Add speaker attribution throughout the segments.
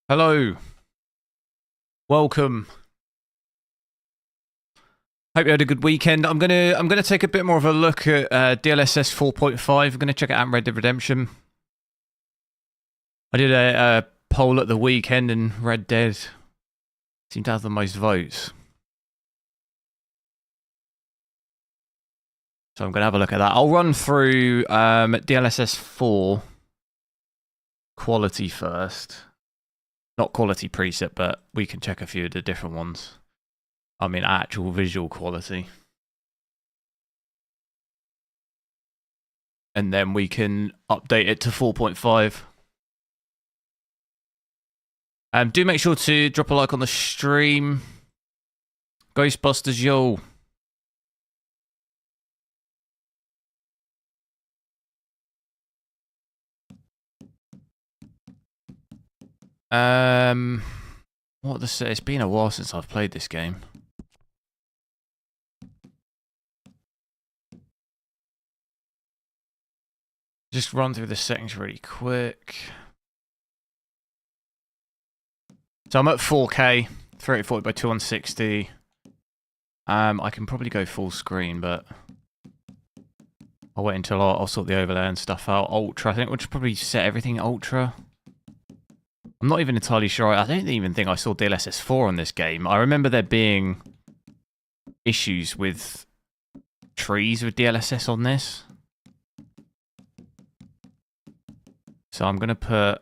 Speaker 1: Hello, welcome. Hope you had a good weekend. I'm gonna take a bit more of a look at DLSS 4.5. I'm gonna check it out in Red Dead Redemption. I did a poll at the weekend, and Red Dead seemed to have the most votes. So I'm gonna have a look at that. I'll run through DLSS 4 quality first. Not quality preset, but we can check a few of the different ones. I mean, actual visual quality. And then we can update it to 4.5. Do make sure to drop a like on the stream. Ghostbusters, yo. What to say? It's been a while since I've played this game. Just run through the settings really quick. So I'm at 4K, 3040 by 2160. I can probably go full screen, but I'll wait until I'll sort the overlay and stuff out. Ultra, I think we'll just probably set everything ultra. I'm not even entirely sure. I don't even think I saw DLSS 4 on this game. I remember there being issues with trees with DLSS on this. So I'm going to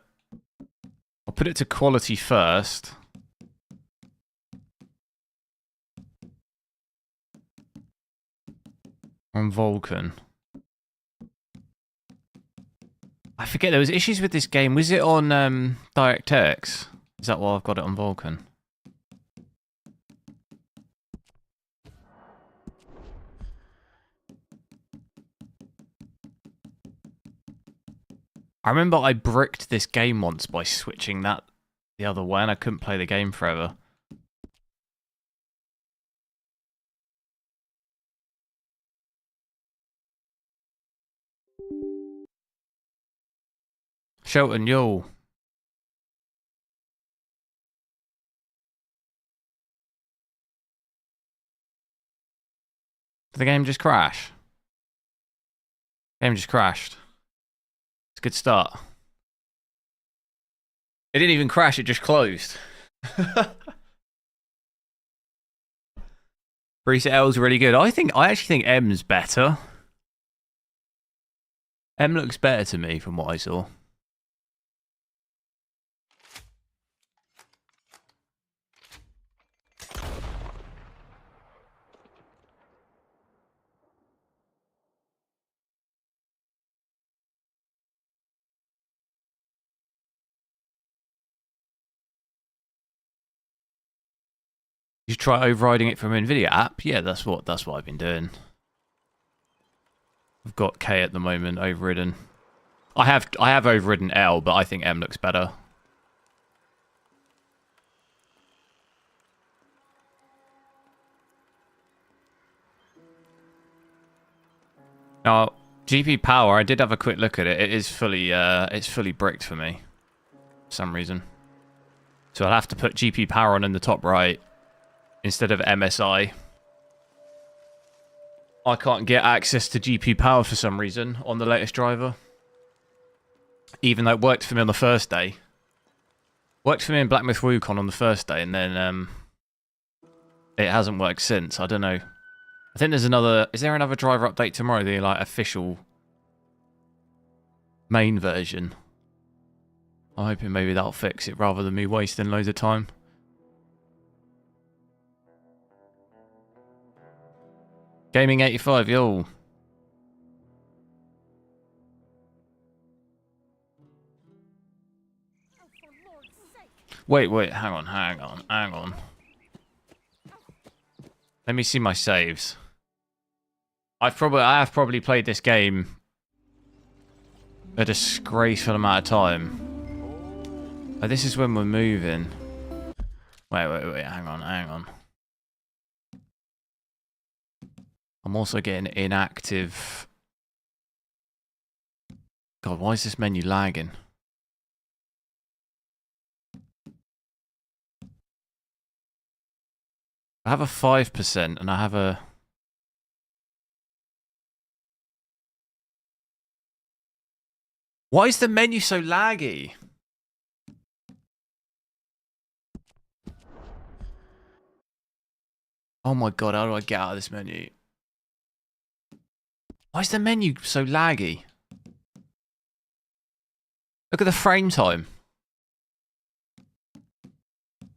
Speaker 1: I'll put it to quality first. On Vulkan. I forget, there was issues with this game. Was it on DirectX? Is that why I've got it on Vulkan? I remember I bricked this game once by switching that the other way, and I couldn't play the game forever. Shelton, yo. Did the game just crash? Game just crashed. It's a good start. It didn't even crash, it just closed. Preset L's really good. I actually think M's better. M looks better to me from what I saw. You should try overriding it from Nvidia app. Yeah, that's what I've been doing. I've got K at the moment overridden. I have overridden L, but I think M looks better. Now, GPU power, I did have a quick look at it. It is fully it's fully bricked for me for some reason. So I'll have to put GPU power on in the top right instead of MSI. I can't get access to GPU power for some reason on the latest driver. Even though it worked for me on the first day. Worked for me in Black Myth Wukong on the first day, and then it hasn't worked since. I don't know. I think there's another... Is there another driver update tomorrow? The like official main version. I'm hoping maybe that'll fix it rather than me wasting loads of time. Gaming 85, yo. Wait, hang on. Let me see my saves. I have probably played this game a disgraceful amount of time. Oh, this is when we're moving. Wait, hang on. I'm also getting inactive. God, why is this menu lagging? I have a 5% and I have a... Why is the menu so laggy? Oh my god, how do I get out of this menu? Why is the menu so laggy? Look at the frame time.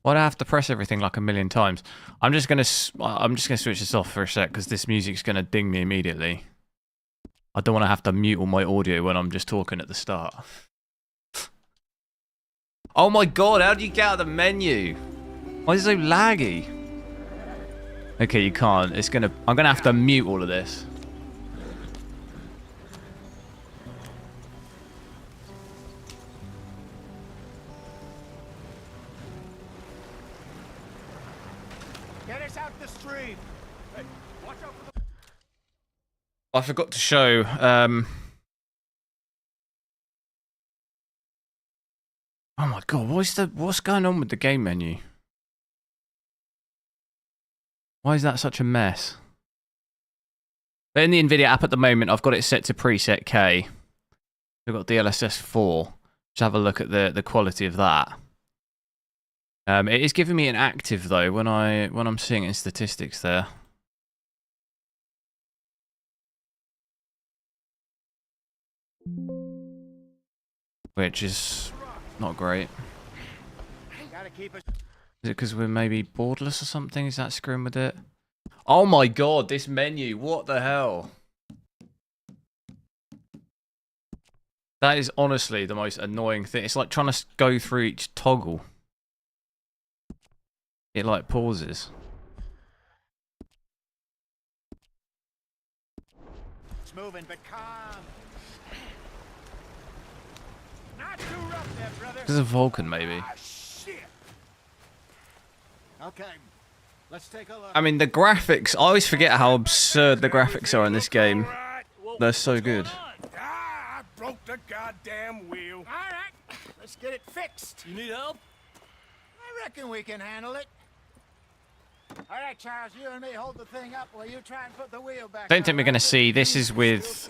Speaker 1: Why do I have to press everything like a million times? I'm just gonna switch this off for a sec because this music's gonna ding me immediately. I don't want to have to mute all my audio when I'm just talking at the start. Oh my god, how do you get out of the menu? Why is it so laggy? Okay, you can't. I'm gonna have to mute all of this.
Speaker 2: Get us out the stream. Hey, watch out for the...
Speaker 1: I forgot to show. Oh my god, what's going on with the game menu? Why is that such a mess? But in the Nvidia app at the moment, I've got it set to preset K. We've got DLSS 4. Let's have a look at the quality of that. It is giving me an active though when I'm seeing it in statistics there. Which is not great. Is it because we're maybe borderless or something? Is that screwing with it? Oh my god, this menu, what the hell? That is honestly the most annoying thing. It's like trying to go through each toggle. It like pauses.
Speaker 2: It's moving, but calm. Not too rough there, brother.
Speaker 1: This is a Vulcan, maybe.
Speaker 2: Ah, shit. Okay, let's take a look.
Speaker 1: I mean, the graphics, I always forget how absurd the graphics are in this game. They're so good.
Speaker 2: Ah, I broke the goddamn wheel. All right, let's get it fixed. You need help? I reckon we can handle it. All right, Charles, you and me hold the thing up while you try and put the wheel back.
Speaker 1: Don't think we're going to see, this is with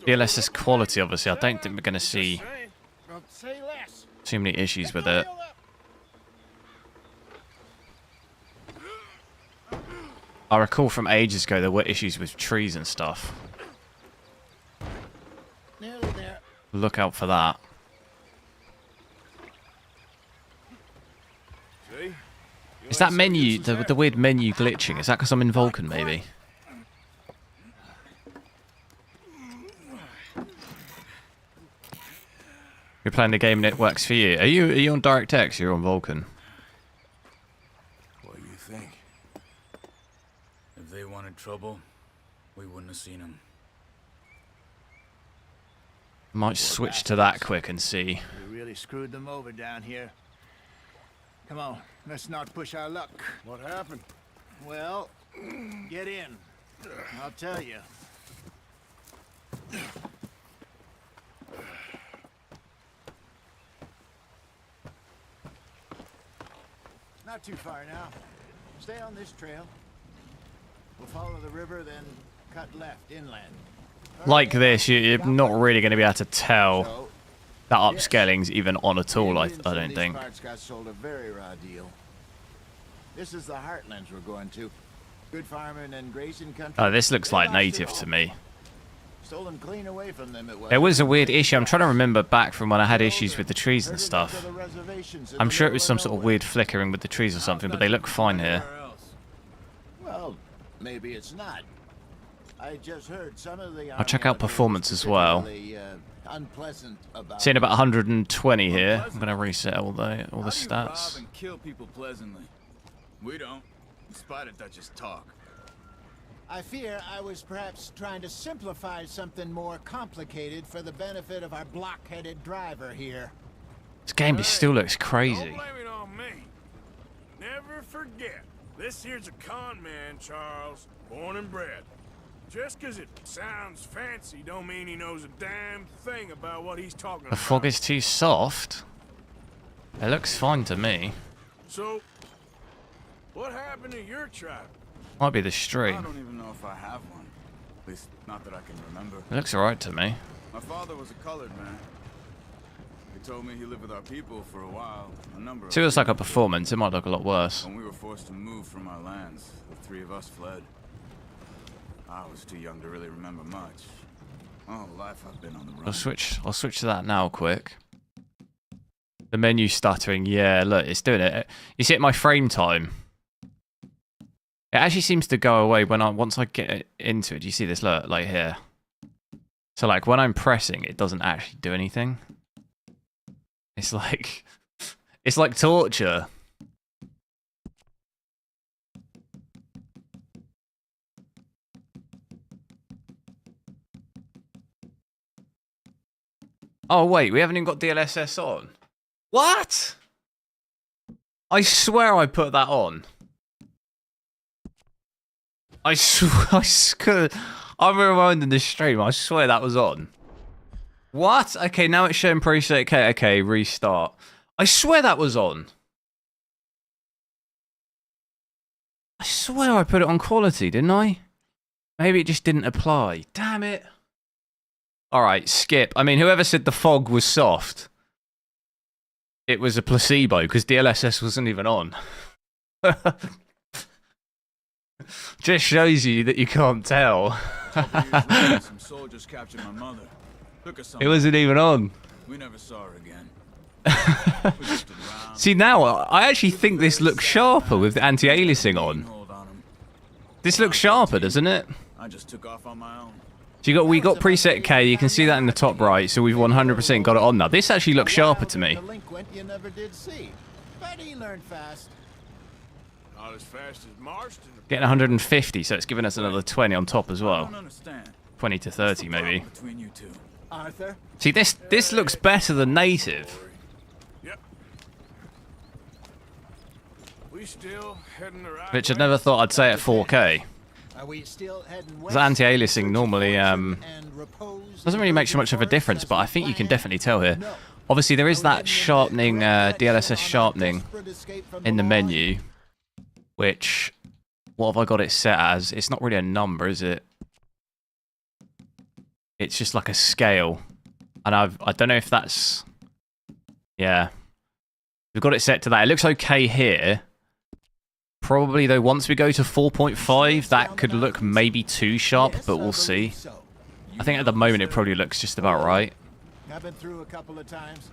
Speaker 1: DLSS quality, obviously. I don't think we're going to see
Speaker 2: Say less.
Speaker 1: too many issues with it. I recall from ages ago there were issues with trees and stuff.
Speaker 2: Nearly there.
Speaker 1: Look out for that.
Speaker 2: See?
Speaker 1: Is that menu, the weird menu glitching, is that because I'm in Vulcan, maybe? You're playing the game and it works for you. Are you on DirectX? You're on Vulcan.
Speaker 3: What do you think? If they wanted trouble, we wouldn't have seen them.
Speaker 1: Might switch to that quick and see.
Speaker 2: We really screwed them over down here. Come on, let's not push our luck.
Speaker 4: What happened?
Speaker 2: Well, get in. I'll tell you. Not too far now. Stay on this trail. We'll follow the river, then cut left inland.
Speaker 1: Like this, you're not really going to be able to tell
Speaker 2: So,
Speaker 1: that upscaling's even on at all, I
Speaker 2: Indians
Speaker 1: don't
Speaker 2: in these
Speaker 1: think.
Speaker 2: parts got sold a very raw deal. This is the heartlands we're going to. Good farming and grazing country.
Speaker 1: Oh, this looks
Speaker 2: They
Speaker 1: like
Speaker 2: lost it
Speaker 1: native
Speaker 2: all.
Speaker 1: to me.
Speaker 2: Stolen clean away from them it was.
Speaker 1: There was a weird issue. I'm trying to remember back from when I had issues with the trees and stuff. I'm sure it was some sort of weird flickering with the trees or something, but they look fine here.
Speaker 2: Well, maybe it's not. I just heard some of the
Speaker 1: I'll check out performance as well.
Speaker 2: Unpleasant about
Speaker 1: Seeing about 120 here. I'm going to reset all the stats.
Speaker 3: Rob and kill people pleasantly. We don't. In spite of Dutch's talk.
Speaker 2: I fear I was perhaps trying to simplify something more complicated for the benefit of our block-headed driver here.
Speaker 1: This game still looks
Speaker 4: Don't
Speaker 1: crazy.
Speaker 4: blame it on me. Never forget, this here's a con man, Charles, born and bred. Just 'cause it sounds fancy don't mean he knows a damn thing about what he's talking
Speaker 1: The
Speaker 4: about.
Speaker 1: fog is too soft. It looks fine to me.
Speaker 4: So, What happened to your tribe?
Speaker 1: Might be the
Speaker 3: I
Speaker 1: stream.
Speaker 3: don't even know if I have one. At least, not that I can remember.
Speaker 1: It looks alright to me.
Speaker 3: My father was a colored man. He told me he lived with our people for a while. A number of
Speaker 1: See, it looks like a
Speaker 3: years.
Speaker 1: performance. It might look a lot worse.
Speaker 3: When we were forced to move from our lands, the three of us fled. I was too young to really remember much. My whole life I've been on the run.
Speaker 1: I'll switch to that now, quick. The menu stuttering. Yeah, look, it's doing it. You see, at my frame time, it actually seems to go away once I get into it. Do you see this? Look, like here. So, like, when I'm pressing, it doesn't actually do anything. It's like torture. Oh, wait, we haven't even got DLSS on. What? I swear I put that on. I'm rewinding the stream. I swear that was on. What? Okay, now it's showing preset. Okay, restart. I swear that was on. I swear I put it on quality, didn't I? Maybe it just didn't apply. Damn it. Alright, skip. I mean, whoever said the fog was soft, it was a placebo, because DLSS wasn't even on. Just shows you that you can't tell.
Speaker 3: Some soldiers captured my mother. Took us
Speaker 1: It wasn't even on.
Speaker 3: We never saw her again. We just stood around.
Speaker 1: See, now, I actually think this looks sharper with the anti-aliasing on.
Speaker 3: Hold on 'em.
Speaker 1: This looks sharper, doesn't it?
Speaker 3: I just took off on my own.
Speaker 1: So we got preset K, you can see that in the top right, so we've 100% got it on now. This actually looks sharper to me.
Speaker 2: Delinquent you never did see. But he learned fast.
Speaker 4: Not as fast as Marston.
Speaker 1: Getting 150, so it's giving us another 20 on top as
Speaker 3: I
Speaker 1: well.
Speaker 3: don't understand.
Speaker 1: 20 to 30 maybe.
Speaker 3: Between you two.
Speaker 2: Arthur?
Speaker 1: See, this looks better than native.
Speaker 4: Yep. We still heading the right
Speaker 1: Which I'd
Speaker 4: way?
Speaker 1: never thought I'd say at 4K.
Speaker 2: Are we still heading west?
Speaker 1: Because anti-aliasing normally
Speaker 2: and repose
Speaker 1: doesn't really make so much of a difference, but I think you can definitely tell here. Obviously, there is that sharpening, DLSS sharpening in the menu, which, what have I got it set as? It's not really a number, is it? It's just like a scale. And I don't know if that's... Yeah. We've got it set to that. It looks okay here. Probably, though, once we go to 4.5, that could look maybe too sharp, but we'll see. I think at the moment it probably looks just about right.
Speaker 2: I've been through a couple of times.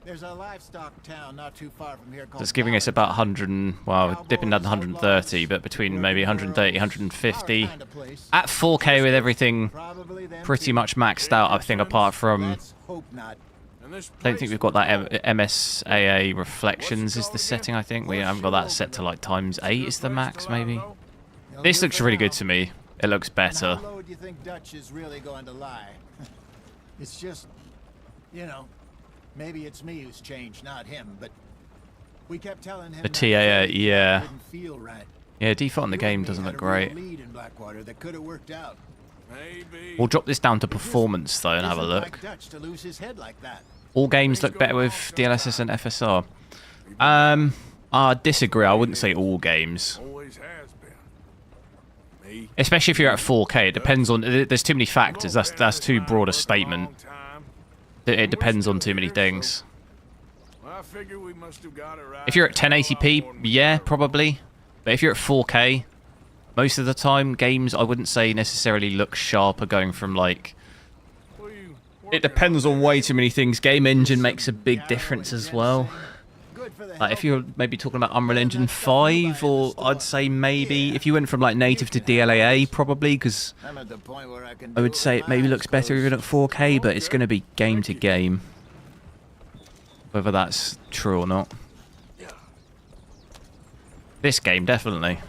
Speaker 2: There's a livestock town not too far from here called
Speaker 1: That's giving us about 100 and, well, dipping down to 130, but between maybe 130, 150. At 4K with everything pretty much maxed out, I think, apart from...
Speaker 4: And this
Speaker 1: I don't think we've got that MSAA reflections is the setting, I think. We haven't got that set to like ×8 is the max, maybe. This looks really good to me. It looks better.
Speaker 2: How low do you think Dutch is really going to lie? It's just, you know, maybe it's me who's changed, not him, but we kept telling him
Speaker 1: The
Speaker 2: that
Speaker 1: TAA, yeah.
Speaker 2: didn't feel right.
Speaker 1: Yeah, default in the game doesn't look great.
Speaker 2: Lead in Blackwater that could have worked out.
Speaker 4: maybe.
Speaker 1: We'll drop this down to performance, though, and have a
Speaker 2: Isn't
Speaker 1: look.
Speaker 2: like Dutch to lose his head like that.
Speaker 1: All games look better with DLSS and FSR. I disagree. I wouldn't say all games.
Speaker 4: Always has been. Me.
Speaker 1: Especially if you're at 4K. It depends on... There's too many factors. That's too broad a statement. It depends on too many things.
Speaker 4: Well, I figure we must have got it right.
Speaker 1: If you're at 1080p, yeah, probably. But if you're at 4K, most of the time, games I wouldn't say necessarily look sharper going from like... It depends on way too many things. Game engine makes a big difference as well. Like if you're maybe talking about Unreal Engine 5, or I'd say maybe if you went from like native to DLAA, probably, because
Speaker 2: I'm at the point where I can
Speaker 1: I would say it maybe looks better even at 4K, but it's going to be game to game. Whether that's true or not. This game, definitely.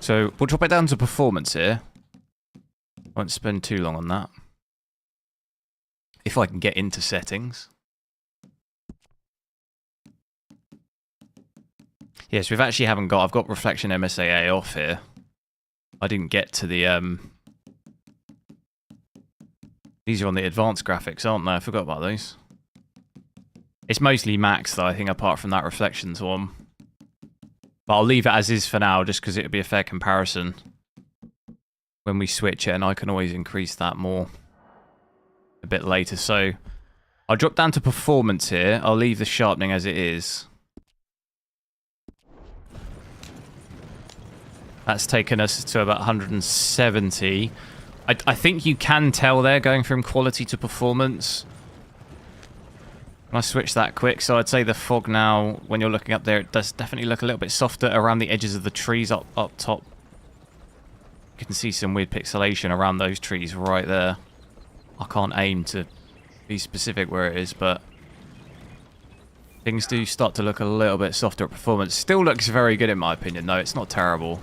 Speaker 1: So, we'll drop it down to performance here. Won't spend too long on that. If I can get into settings. Yes, we've actually haven't got... I've got reflection MSAA off here. I didn't get to the... These are on the advanced graphics, aren't they? I forgot about those. It's mostly max though, I think, apart from that reflections one. But I'll leave it as is for now, just because it'll be a fair comparison when we switch it, and I can always increase that more a bit later. So I'll drop down to performance here. I'll leave the sharpening as it is. That's taken us to about 170. I think you can tell there going from quality to performance. I switch that quick, so I'd say the fog now, when you're looking up there, it does definitely look a little bit softer around the edges of the trees up top. You can see some weird pixelation around those trees right there. I can't aim to be specific where it is, but things do start to look a little bit softer at performance. Still looks very good in my opinion, though. It's not terrible.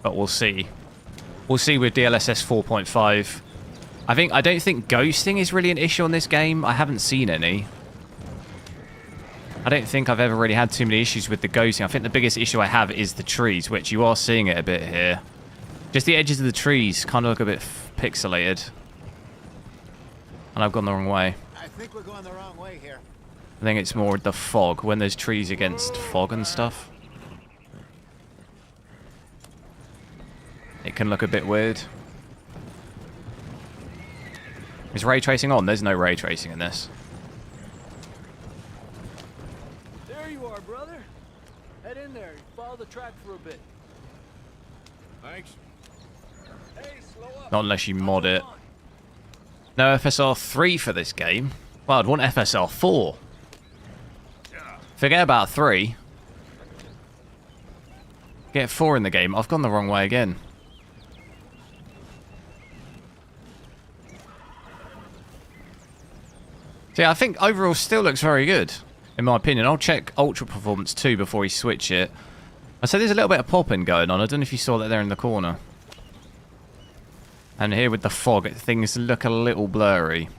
Speaker 1: But we'll see. We'll see with DLSS 4.5. I don't think ghosting is really an issue on this game. I haven't seen any. I don't think I've ever really had too many issues with the ghosting. I think the biggest issue I have is the trees, which you are seeing it a bit here. Just the edges of the trees kind of look a bit pixelated. And I've gone the wrong way.
Speaker 2: I think we're going the wrong way here.
Speaker 1: I think it's more the fog, when there's trees against fog and stuff. It can look a bit weird. Is ray tracing on? There's no ray tracing in this.
Speaker 5: There you are, brother. Head in there. Follow the track for a bit.
Speaker 4: Thanks.
Speaker 5: Hey, slow up.
Speaker 1: Not unless you mod it. No FSR 3 for this game. Well, I'd want FSR 4. Forget about 3. Get 4 in the game. I've gone the wrong way again. So yeah, I think overall still looks very good, in my opinion. I'll check Ultra Performance 2 before we switch it. I said there's a little bit of popping going on. I don't know if you saw that there in the corner. And here with the fog, things look a little blurry.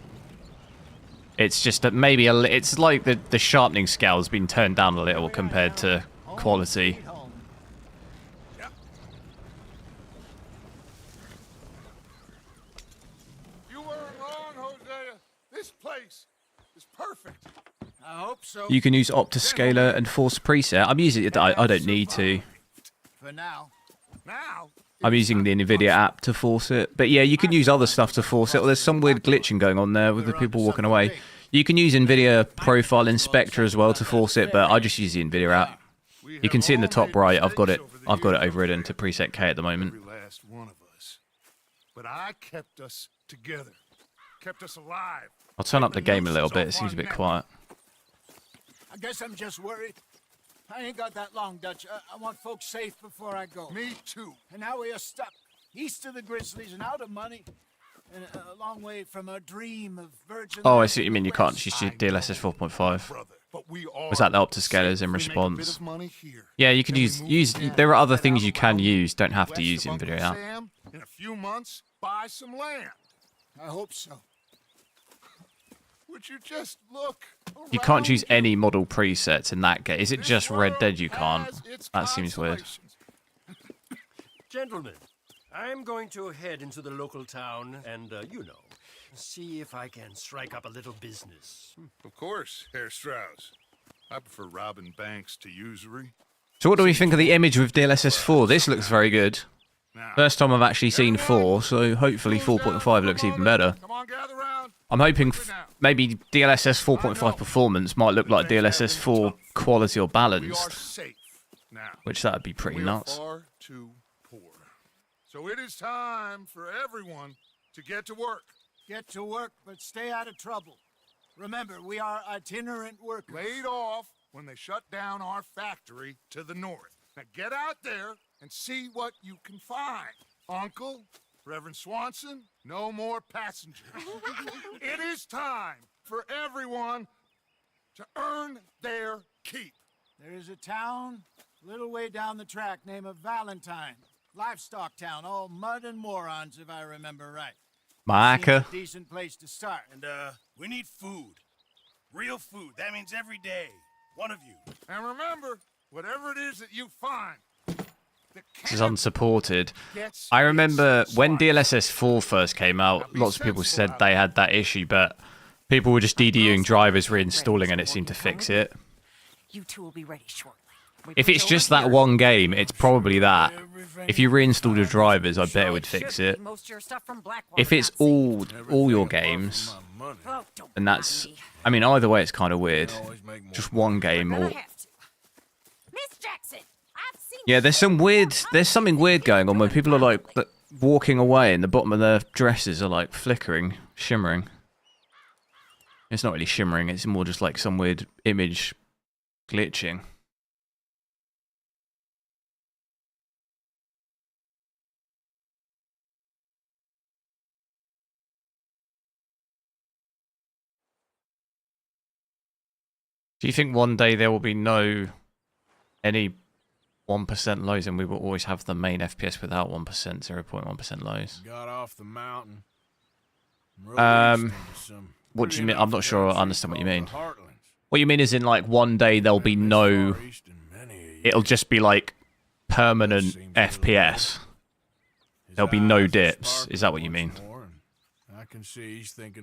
Speaker 1: It's just that maybe it's like the sharpening scale's been turned down a little compared to quality.
Speaker 4: You weren't wrong, Hosea. This place is perfect.
Speaker 2: I hope so.
Speaker 1: You can use Optiscaler and Force Preset. I'm using it. I don't need to.
Speaker 2: For now.
Speaker 4: Now,
Speaker 1: I'm using the Nvidia app to force it. But yeah, you can use other stuff to force it. Well, there's some weird glitching going on there with the people walking away. You can use Nvidia Profile Inspector as well to force it, but I just use the Nvidia app. You can see in the top right, I've got it overridden to preset K at the moment.
Speaker 4: every last one of us. But I kept us together. Kept us alive.
Speaker 1: I'll turn up the game a little bit. It seems a bit quiet.
Speaker 2: I guess I'm just worried. I ain't got that long, Dutch. I want folks safe before I go.
Speaker 4: Me too.
Speaker 2: And now we are stuck east of the Grizzlies and out of money, and a long way from our dream of virgin.
Speaker 1: Oh, I see what you mean. You can't just use DLSS 4.5.
Speaker 4: Brother, but we all
Speaker 1: Was that the Optiscalers in
Speaker 4: we make a bit
Speaker 1: response?
Speaker 4: of money here.
Speaker 1: Yeah, you can use. There are other things you can use. Don't have to use
Speaker 4: West of
Speaker 1: Nvidia
Speaker 4: Uncle
Speaker 1: app.
Speaker 4: Sam, in a few months, buy some land.
Speaker 2: I hope so.
Speaker 4: Would you just look?
Speaker 1: You can't use
Speaker 4: around you?
Speaker 1: any model presets in that game. Is it
Speaker 4: This
Speaker 1: just Red
Speaker 4: world
Speaker 1: Dead you can't?
Speaker 4: has its
Speaker 1: That seems weird.
Speaker 4: consolations.
Speaker 5: Gentlemen, I'm going to head into the local town and, see if I can strike up a little business.
Speaker 6: Of course, Herr Strauss. I prefer robbing banks to usury.
Speaker 1: So what do we think of the image with DLSS 4? This looks very good.
Speaker 6: Now,
Speaker 1: First time I've actually seen 4, so hopefully 4.5 looks even better.
Speaker 4: Come on, gather round.
Speaker 1: I'm hoping maybe DLSS 4.5 performance might look like DLSS 4 quality or
Speaker 6: we are
Speaker 1: balanced,
Speaker 6: safe now.
Speaker 1: which that would be pretty
Speaker 6: We are
Speaker 1: nuts.
Speaker 6: far too poor. So it is time for everyone to get to work.
Speaker 2: Get to work, but stay out of trouble. Remember, we are itinerant workers.
Speaker 6: Laid off when they shut down our factory to the north. Now get out there and see what you can find. Uncle, Reverend Swanson, no more passengers. It is time for everyone to earn their keep.
Speaker 2: There is a town a little way down the track named Valentine. Livestock town, all mud and morons, if I remember right.
Speaker 1: Micah.
Speaker 2: Seems a decent place to start.
Speaker 7: And, we need food. Real food. That means every day. One of you.
Speaker 6: And remember, whatever it is that you find,
Speaker 1: This is unsupported. I remember when DLSS 4 first came out, lots of people said they had that issue, but people were just DDUing drivers, reinstalling, and it seemed to fix it.
Speaker 8: You two will be ready shortly.
Speaker 1: If it's just that one game, it's probably that. If you reinstall the drivers, I bet it would fix it. If it's all your games, then that's... I mean, either way, it's kind of weird. Just one game or... Yeah, there's something weird going on when people are like walking away and the bottom of their dresses are like flickering, shimmering. It's not really shimmering, it's more just like some weird image glitching. Do you think one day there will be any 1% lows and we will always have the main FPS without 1%, 0.1% lows?
Speaker 4: Got off the mountain.
Speaker 1: What do you mean? I'm not sure I understand what you mean. What you mean is in like one day there'll be no... It'll just be like permanent FPS. There'll be no dips. Is that what you mean?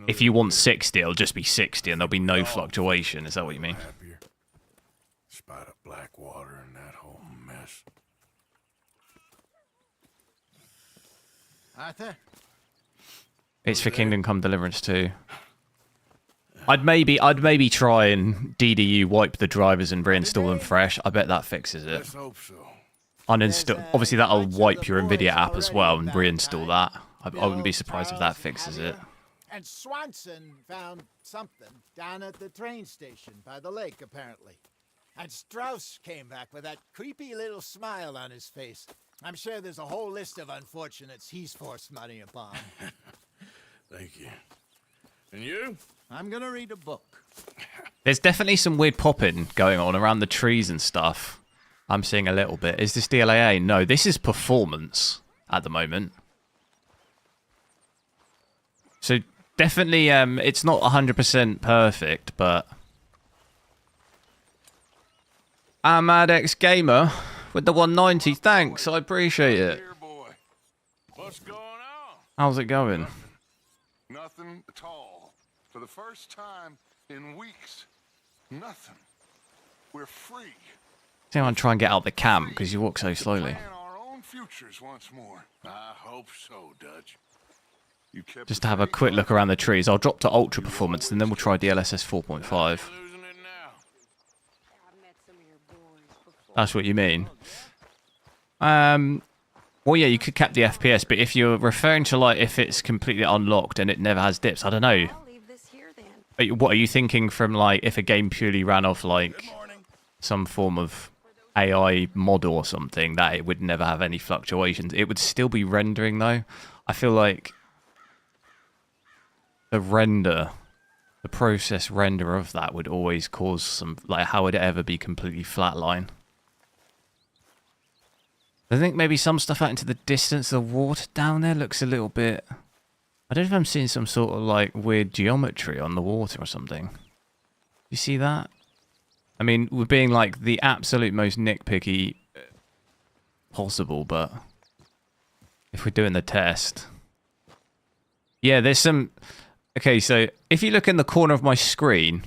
Speaker 1: If you want 60, it'll just be 60 and there'll be no fluctuation. Is that what you mean?
Speaker 4: Spite of black water and that whole mess.
Speaker 2: Arthur?
Speaker 1: It's for Kingdom Come Deliverance 2. I'd maybe try and DDU wipe the drivers and reinstall them fresh. I bet that fixes it.
Speaker 4: Let's hope so.
Speaker 1: Uninstall. Obviously, that'll wipe your Nvidia app as well and reinstall that. I wouldn't be surprised if that fixes it.
Speaker 2: And Swanson found something down at the train station by the lake, apparently. And Strauss came back with that creepy little smile on his face. I'm sure there's a whole list of unfortunates he's forced money upon.
Speaker 4: Thank you. And you?
Speaker 2: I'm gonna read a book.
Speaker 1: There's definitely some weird popping going on around the trees and stuff. I'm seeing a little bit. Is this DLAA? No, this is performance at the moment. So definitely, it's not 100% perfect, but... Amadex Gamer with the 190. Thanks, I appreciate it.
Speaker 6: Here, boy.
Speaker 4: What's going on?
Speaker 1: How's it going?
Speaker 6: Nothing at all. For the first time in weeks, nothing. We're free.
Speaker 1: See, I'm trying to get out the camp because you walk so slowly.
Speaker 6: Plan our own futures once more.
Speaker 4: I hope so, Dutch.
Speaker 6: You kept
Speaker 1: Just to have a quick look around the trees. I'll drop to Ultra Performance and then we'll try DLSS 4.5.
Speaker 4: Losing it now.
Speaker 1: That's what you mean. Well, yeah, you could cap the FPS, but if you're referring to, like, if it's completely unlocked and it never has dips, I don't know.
Speaker 8: I'll leave this here then.
Speaker 1: What are you thinking from, like, if a game purely ran off, like, some form of AI model or something, that it would never have any fluctuations? It would still be rendering, though. I feel like the process render of that would always cause some, like, how would it ever be completely flatline? I think maybe some stuff out into the distance, the water down there looks a little bit... I don't know if I'm seeing some sort of, like, weird geometry on the water or something. You see that? I mean, we're being, like, the absolute most nitpicky possible, but... if we're doing the test... Yeah, there's some... Okay, so if you look in the corner of my screen,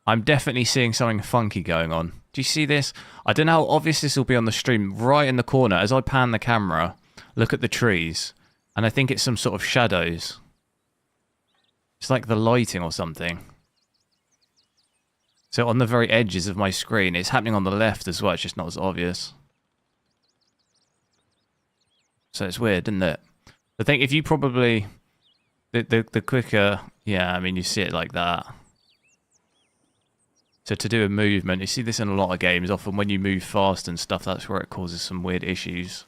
Speaker 1: I'm definitely seeing something funky going on. Do you see this? I don't know how obvious this will be on the stream. Right in the corner, as I pan the camera, look at the trees, and I think it's some sort of shadows. It's like the lighting or something. So on the very edges of my screen, it's happening on the left as well, it's just not as obvious. So it's weird, isn't it? I think if you probably... The quicker... Yeah, I mean, you see it like that. So to do a movement, you see this in a lot of games, often when you move fast and stuff, that's where it causes some weird issues.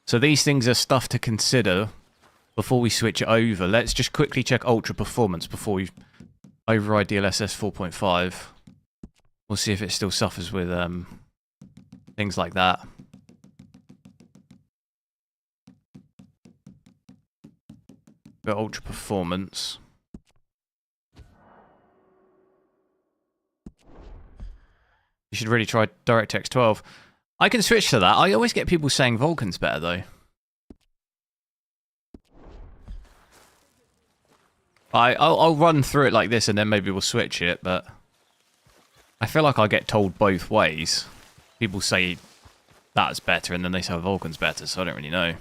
Speaker 1: So these things are stuff to consider before we switch it over. Let's just quickly check Ultra Performance before we override DLSS 4.5. We'll see if it still suffers with things like that. Go Ultra Performance. You should really try DirectX 12. I can switch to that. I always get people saying Vulkan's better, though. I'll run through it like this, and then maybe we'll switch it, but I feel like I get told both ways. People say that's better, and then they say Vulkan's better, so I don't really know.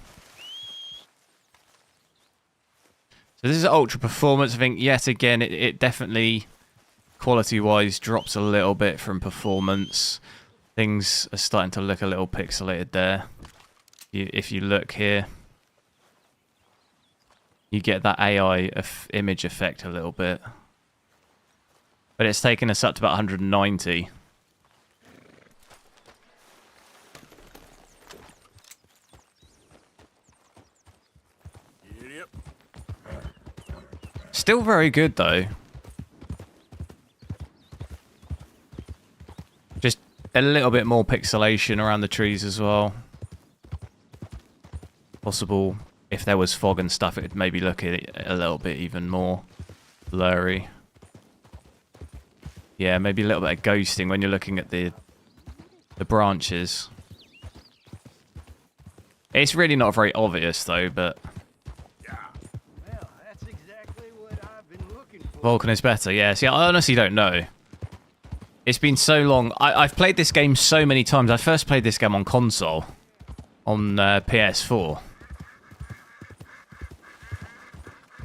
Speaker 1: So this is Ultra Performance. I think, yet again, it definitely, quality-wise, drops a little bit from Performance. Things are starting to look a little pixelated there. If you look here, you get that AI image effect a little bit. But it's taken us up to about 190.
Speaker 4: Yep.
Speaker 1: Still very good, though. Just a little bit more pixelation around the trees as well. Possible, if there was fog and stuff, it would maybe look a little bit even more blurry. Yeah, maybe a little bit of ghosting when you're looking at the branches. It's really not very obvious, though, but
Speaker 5: Well, that's exactly what I've been looking for.
Speaker 1: Vulkan is better. Yeah, see, I honestly don't know. It's been so long. I've played this game so many times. I first played this game on console, on PS4.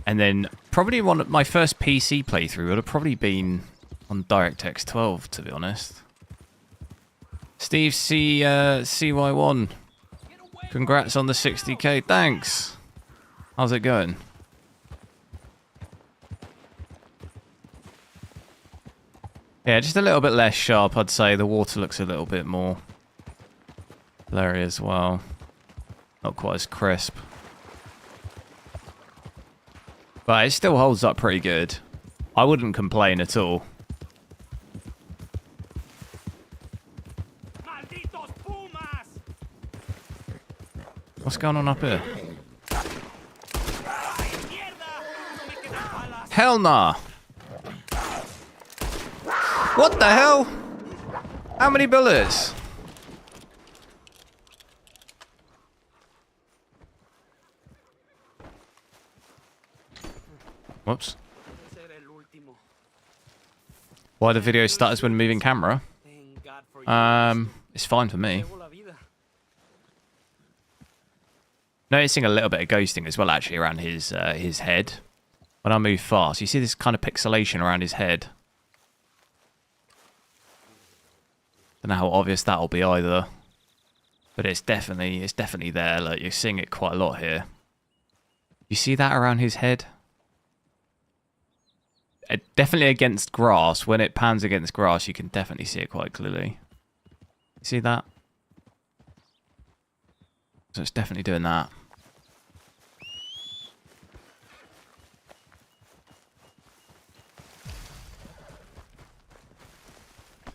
Speaker 1: And then probably my first PC playthrough would have probably been on DirectX 12, to be honest. Steve CY1, congrats on the 60k. Thanks. How's it going? Yeah, just a little bit less sharp, I'd say. The water looks a little bit more blurry as well. Not quite as crisp. But it still holds up pretty good. I wouldn't complain at all. What's going on up here? Hell nah! What the hell? How many bullets? Whoops. Why the video stutters when moving camera? It's fine for me. Noticing a little bit of ghosting as well, actually, around his head. When I move fast, you see this kind of pixelation around his head. Don't know how obvious that'll be either, but it's definitely there. Like, you're seeing it quite a lot here. You see that around his head? Definitely against grass. When it pans against grass, you can definitely see it quite clearly. You see that? So it's definitely doing that.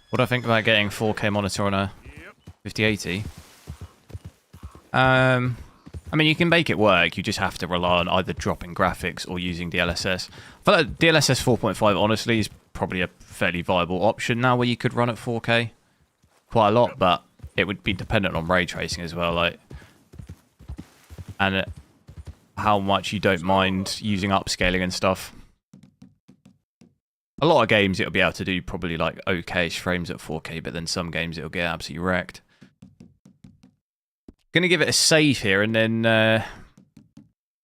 Speaker 1: What do I think about getting 4K monitor on a 5080? I mean, you can make it work. You just have to rely on either dropping graphics or using DLSS. I feel like DLSS 4.5, honestly, is probably a fairly viable option now where you could run at 4K quite a lot, but it would be dependent on ray tracing as well. Like, and how much you don't mind using upscaling and stuff. A lot of games it'll be able to do probably like okay-ish frames at 4K, but then some games it'll get absolutely wrecked. Gonna give it a save here and then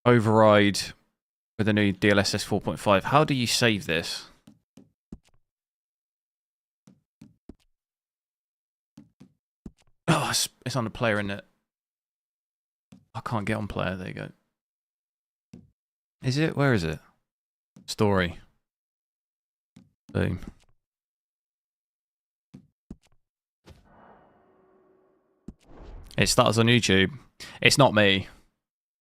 Speaker 1: override with a new DLSS 4.5. How do you save this? Oh, it's on the player, isn't it? I can't get on player. There you go. Is it? Where is it? Story. Boom. It starts on YouTube. It's not me.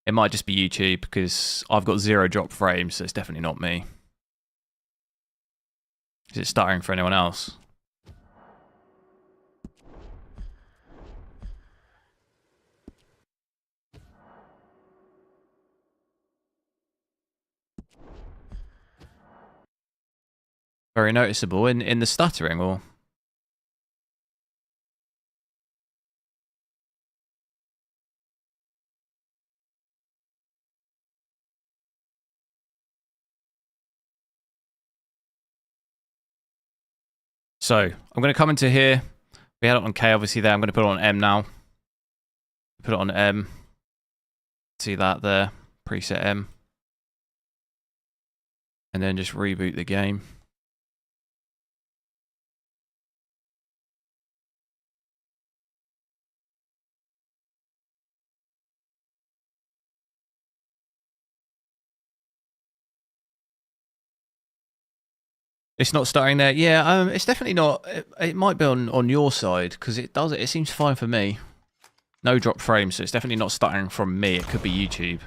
Speaker 1: It might just be YouTube because I've got 0 drop frames, so it's definitely not me. Is it stuttering for anyone else? Very noticeable in the stuttering, or So I'm going to come into here. We had it on K obviously there. I'm going to put it on M now. Put it on M. See that there. Preset M. And then just reboot the game. It's not starting there. Yeah, it's definitely not. It might be on your side because it does. It seems fine for me. No drop frames, so it's definitely not starting from me. It could be YouTube,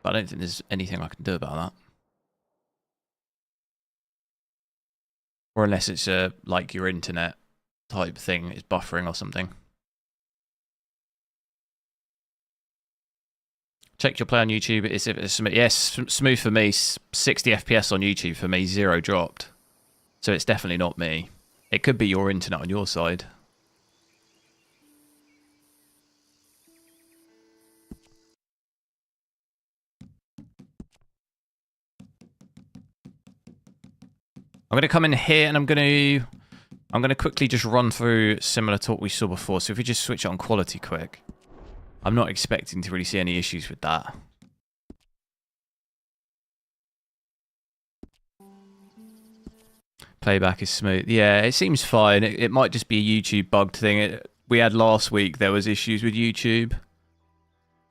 Speaker 1: but I don't think there's anything I can do about that. Or unless it's like your internet type thing, it's buffering or something. Check your play on YouTube. Yes, smooth for me. 60 FPS on YouTube for me. 0 dropped. So it's definitely not me. It could be your internet on your side. I'm going to come in here and I'm going to quickly just run through similar to what we saw before. So if we just switch it on quality quick. I'm not expecting to really see any issues with that. Playback is smooth. Yeah, it seems fine. It might just be a YouTube bugged thing. We had last week, there was issues with YouTube.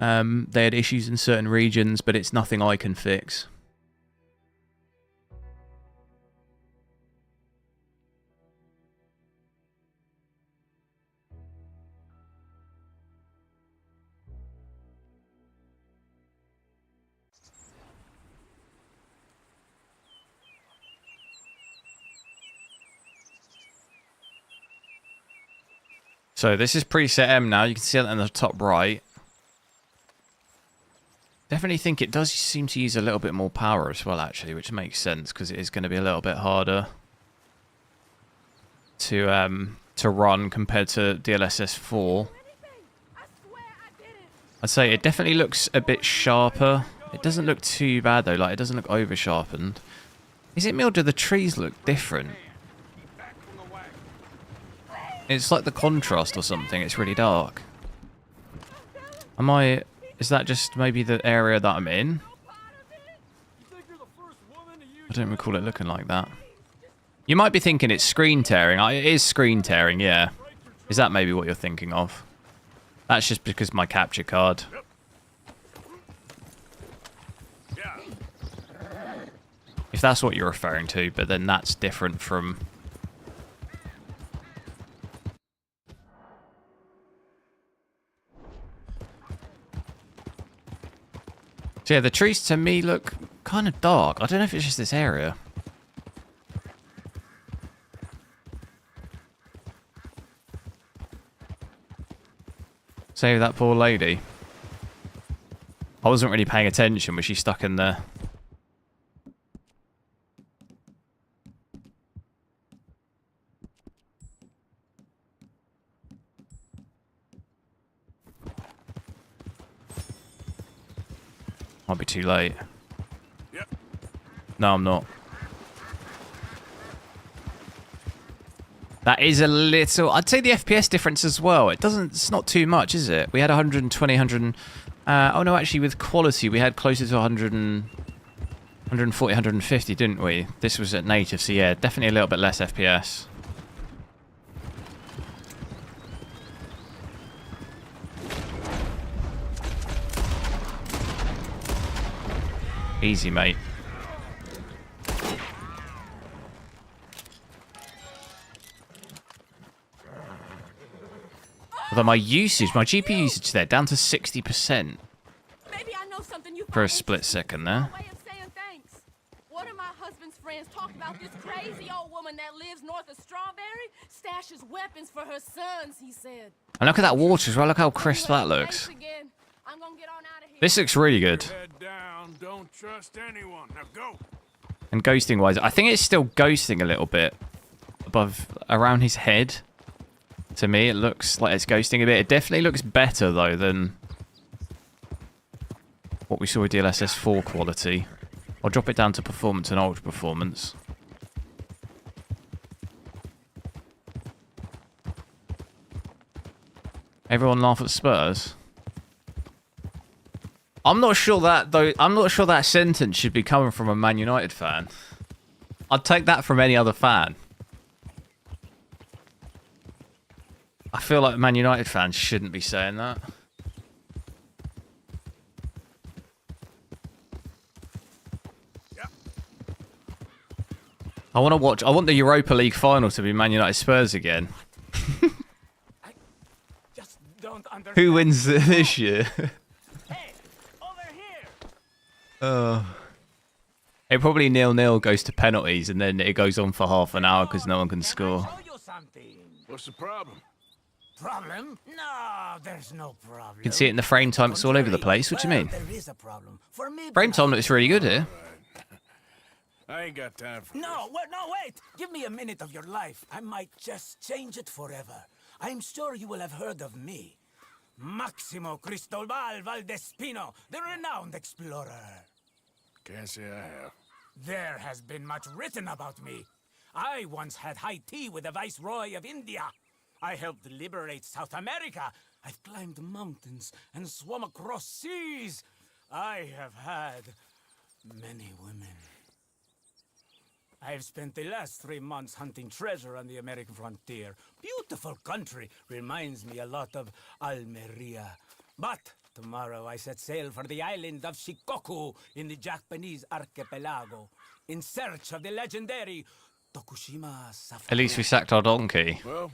Speaker 1: They had issues in certain regions, but it's nothing I can fix. So this is preset M now. You can see that in the top right. Definitely think it does seem to use a little bit more power as well, actually, which makes sense because it is going to be a little bit harder to run compared to DLSS 4. I'd say it definitely looks a bit sharper. It doesn't look too bad though. Like it doesn't look over sharpened. Is it me or do the trees look different? It's like the contrast or something. It's really dark. Is that just maybe the area that I'm in? I don't recall it looking like that. You might be thinking it's screen tearing. It is screen tearing, yeah. Is that maybe what you're thinking of? That's just because my capture card. If that's what you're referring to, but then that's different from... So yeah, the trees to me look kind of dark. I don't know if it's just this area. Save that poor lady. I wasn't really paying attention. Was she stuck in there? Might be too late.
Speaker 4: Yep.
Speaker 1: No, I'm not. That is a little... I'd say the FPS difference as well. It's not too much, is it? We had 120, 100... oh no, actually with quality we had closer to 140, 150, didn't we? This was at native, so yeah, definitely a little bit less FPS. Easy, mate. Although my GPU usage there, down to 60%.
Speaker 8: Maybe I know something you
Speaker 1: For a split second there.
Speaker 8: way of saying thanks. One of my husband's friends talked about this crazy old woman that lives north of Strawberry, stashes weapons for her sons, he said.
Speaker 1: And look at that water as well, look how crisp that looks.
Speaker 8: I'm gonna get on out of here.
Speaker 1: This looks really good.
Speaker 4: Head down. Don't trust anyone. Now go.
Speaker 1: And ghosting wise, I think it's still ghosting a little bit around his head. To me, it looks like it's ghosting a bit. It definitely looks better though than what we saw with DLSS 4 quality. I'll drop it down to performance and ultra performance. Everyone laugh at Spurs. I'm not sure that though. I'm not sure that sentence should be coming from a Man United fan. I'd take that from any other fan. I feel like Man United fans shouldn't be saying that. I want to watch. I want the Europa League final to be Man United Spurs again.
Speaker 2: I just don't understand.
Speaker 1: Who wins this year?
Speaker 2: Hey, over here.
Speaker 1: It probably 0-0 goes to penalties, and then it goes on for half an hour because no one can
Speaker 2: I
Speaker 1: score.
Speaker 2: show you something?
Speaker 4: What's the problem?
Speaker 2: Problem? No, there's no problem.
Speaker 1: You can see it in the frame time. It's all over the place. What do you mean?
Speaker 2: There is a problem. For me,
Speaker 1: Frame time looks really good here.
Speaker 4: I ain't got time for
Speaker 2: No, wait. Give me a minute of your life. I might just change it forever. I'm sure you will have heard of me. Maximo Cristobal Valdespino, the renowned explorer.
Speaker 4: Can't say I have.
Speaker 2: There has been much written about me. I once had high tea with the Viceroy of India. I helped liberate South America. I've climbed mountains and swum across seas. I have had many women. I've spent the last 3 months hunting treasure on the American frontier. Beautiful country. Reminds me a lot of Almeria. But tomorrow I set sail for the island of Shikoku in the Japanese archipelago in search of the legendary Tokushima Safari.
Speaker 1: At least we sacked our donkey.
Speaker 4: Well,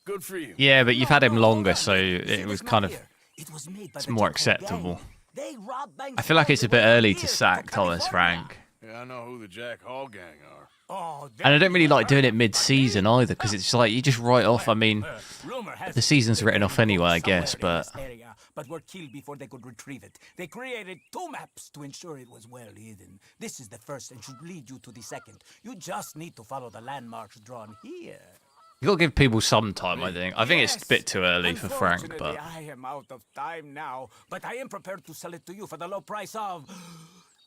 Speaker 4: good for you.
Speaker 1: Yeah, but you've had him longer, so
Speaker 2: See
Speaker 1: it
Speaker 2: this
Speaker 1: was
Speaker 2: map
Speaker 1: kind of.
Speaker 2: here? It was made by
Speaker 1: It's
Speaker 2: the
Speaker 1: more
Speaker 2: Jaco
Speaker 1: acceptable.
Speaker 2: gang. They robbed banks
Speaker 1: I feel like it's a bit
Speaker 2: everywhere
Speaker 1: early
Speaker 2: from
Speaker 1: to
Speaker 2: here
Speaker 1: sack Thomas
Speaker 2: California.
Speaker 1: Frank.
Speaker 4: Yeah, I know who the Jack Hall gang are.
Speaker 2: Oh,
Speaker 1: And I don't really like doing it mid-season either, because it's like you just write off. I mean, the season's written off anyway, I guess, but
Speaker 2: but were killed before they could retrieve it. They created 2 maps to ensure it was well hidden. This is the first and should lead you to the second. You just need to follow the landmarks drawn here.
Speaker 1: you got to give people some time. I think. I think it's a bit too early for Frank,
Speaker 2: Unfortunately,
Speaker 1: but
Speaker 2: I am out of time now, but I am prepared to sell it to you for the low price of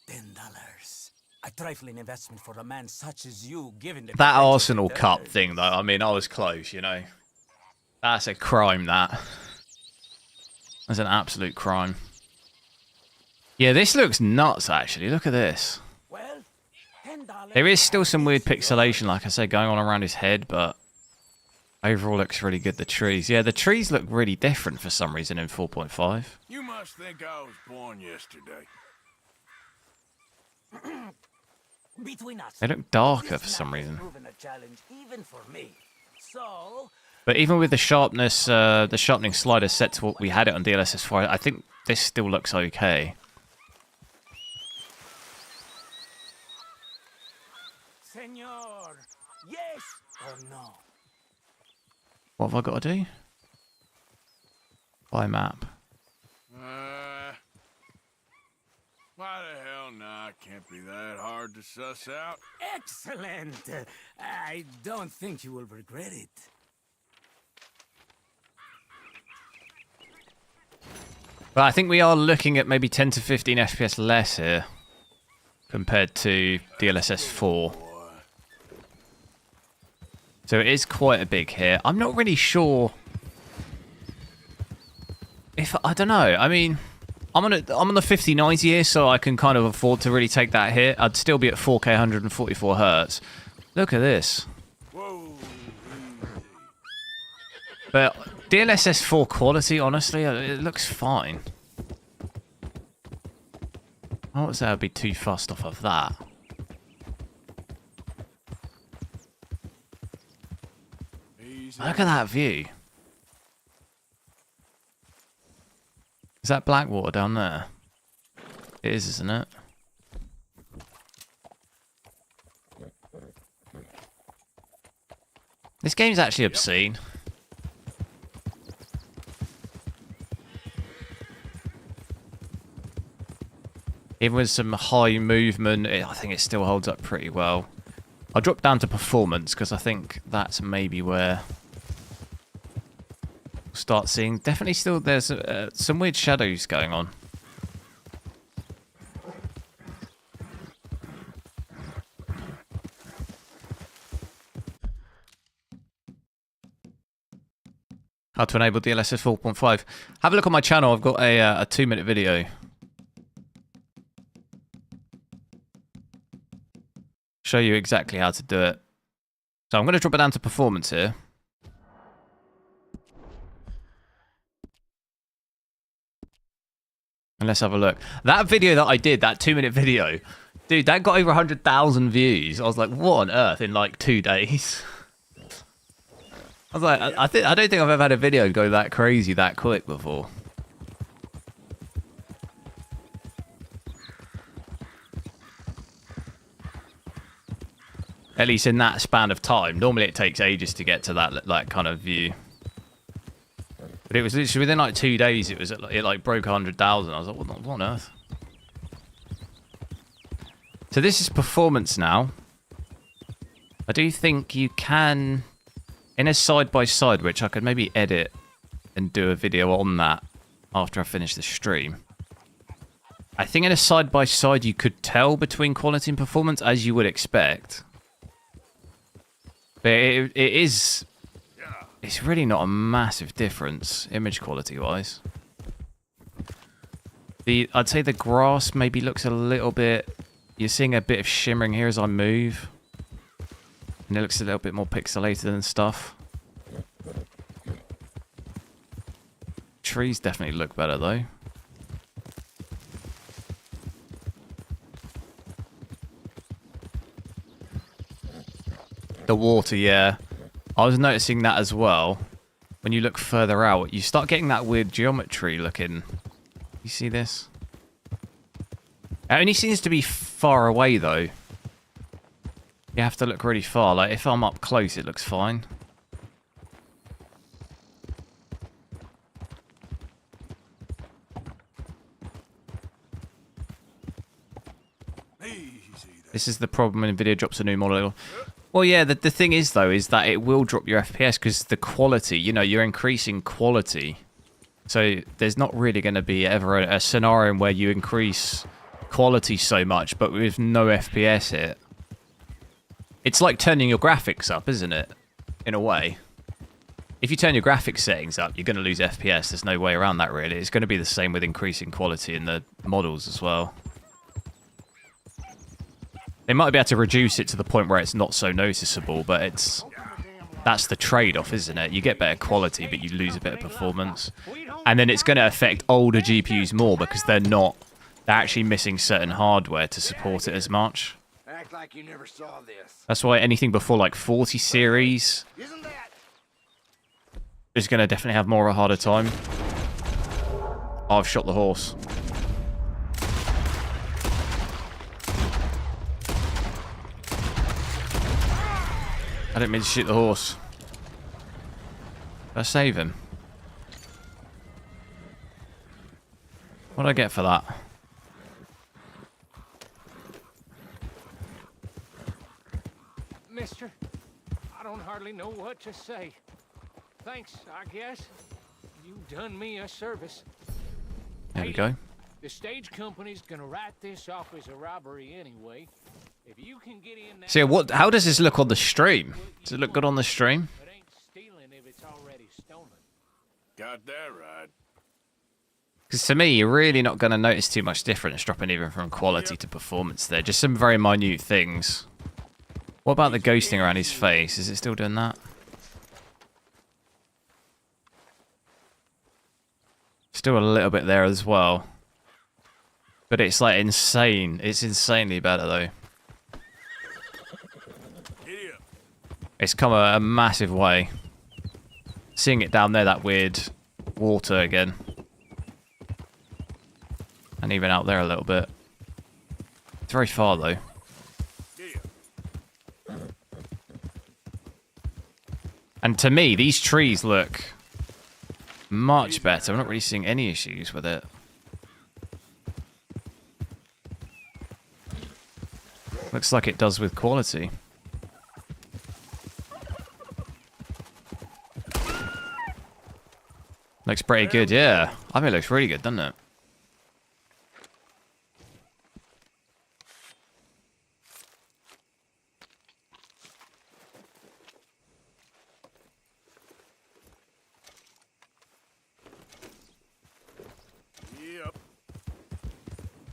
Speaker 2: $10. A trifling investment for a man such as you, given the
Speaker 1: that
Speaker 2: potential
Speaker 1: Arsenal Cup
Speaker 2: returns.
Speaker 1: thing, though. I mean, I was close. You know, that's a crime. That's an absolute crime. Yeah, this looks nuts. Actually, look at this.
Speaker 2: Well, $10.
Speaker 1: There is still some weird pixelation, like I say, going on around his head, but overall looks really good. The trees, yeah, the trees look really different for some reason in 4.5.
Speaker 4: You must think I was born yesterday.
Speaker 2: Between us,
Speaker 1: They look darker
Speaker 2: this
Speaker 1: for some
Speaker 2: map has
Speaker 1: reason.
Speaker 2: proven a challenge even for me. So,
Speaker 1: But even with the sharpness, the sharpening slider set to what we had it on DLSS 4, I think this still looks okay.
Speaker 2: Senor, yes or no?
Speaker 1: What have I got to do? Buy map.
Speaker 4: Why the hell not? Can't be that hard to suss out.
Speaker 2: Excellent. I don't think you will regret it.
Speaker 1: But I think we are looking at maybe 10 to 15 FPS less here compared to DLSS 4. So it is quite a big hit. I'm not really sure if I don't know. I mean, I'm on the 5090 here, so I can kind of afford to really take that hit. I'd still be at 4K 144 hertz. Look at this.
Speaker 4: Whoa.
Speaker 1: But DLSS 4 quality, honestly, it looks fine. I would say I'd be too fussed off of that. Look at that view. Is that Blackwater down there? It is, isn't it? This game's actually obscene. Even with some high movement, I think it still holds up pretty well. I'll drop down to performance because I think that's maybe where we'll start seeing. Definitely still there's some weird shadows going on. How to enable DLSS 4.5. Have a look on my channel. I've got a 2-minute video. Show you exactly how to do it. So I'm going to drop it down to performance here. And let's have a look. That video that I did, that 2-minute video, dude, that got over 100,000 views. I was like, what on earth in like 2 days? I was like, I don't think I've ever had a video go that crazy that quick before. At least in that span of time. Normally it takes ages to get to that kind of view. But it was literally within like 2 days. It like broke 100,000. I was like, what on earth? So this is performance now. I do think you can, in a side-by-side, which I could maybe edit and do a video on that after I finish the stream. I think in a side-by-side you could tell between quality and performance, as you would expect. But it's really not a massive difference, image quality-wise. I'd say the grass maybe looks a little bit... You're seeing a bit of shimmering here as I move. And it looks a little bit more pixelated and stuff. Trees definitely look better, though. The water, yeah. I was noticing that as well. When you look further out, you start getting that weird geometry looking. You see this? It only seems to be far away, though. You have to look really far. Like, if I'm up close, it looks fine. This is the problem when Nvidia drops a new model. Well, yeah, the thing is, though, is that it will drop your FPS because the quality, you know, you're increasing quality. So there's not really going to be ever a scenario where you increase quality so much, but with no FPS hit. It's like turning your graphics up, isn't it? In a way. If you turn your graphics settings up, you're going to lose FPS. There's no way around that, really. It's going to be the same with increasing quality in the models as well. They might be able to reduce it to the point where it's not so noticeable, but that's the trade-off, isn't it? You get better quality, but you lose a bit of performance. And then it's going to affect older GPUs more because they're actually missing certain hardware to support it as much.
Speaker 2: Act like you never saw this.
Speaker 1: That's why anything before like 40 series is going to definitely have more of a harder time. Oh, I've shot the horse. I didn't mean to shoot the horse. Did I save him? What did I get for that?
Speaker 9: Mister, I don't hardly know what to say. Thanks, I guess. You done me a service.
Speaker 1: There we go.
Speaker 9: The stage company's gonna write this off as a robbery anyway. If you can get in that...
Speaker 1: So how does this look on the stream? Does it look good on the stream?
Speaker 9: It ain't stealing if it's already stolen.
Speaker 4: Got that right.
Speaker 1: Because to me, you're really not going to notice too much difference dropping even from quality to performance there. Just some very minute things. What about the ghosting around his face? Is it still doing that? Still a little bit there as well. But it's like insane. It's insanely better though. It's come a massive way. Seeing it down there, that weird water again. And even out there a little bit. It's very far though. And to me, these trees look much better. I'm not really seeing any issues with it. Looks like it does with quality. Looks pretty good, yeah. I think it looks really good, doesn't it?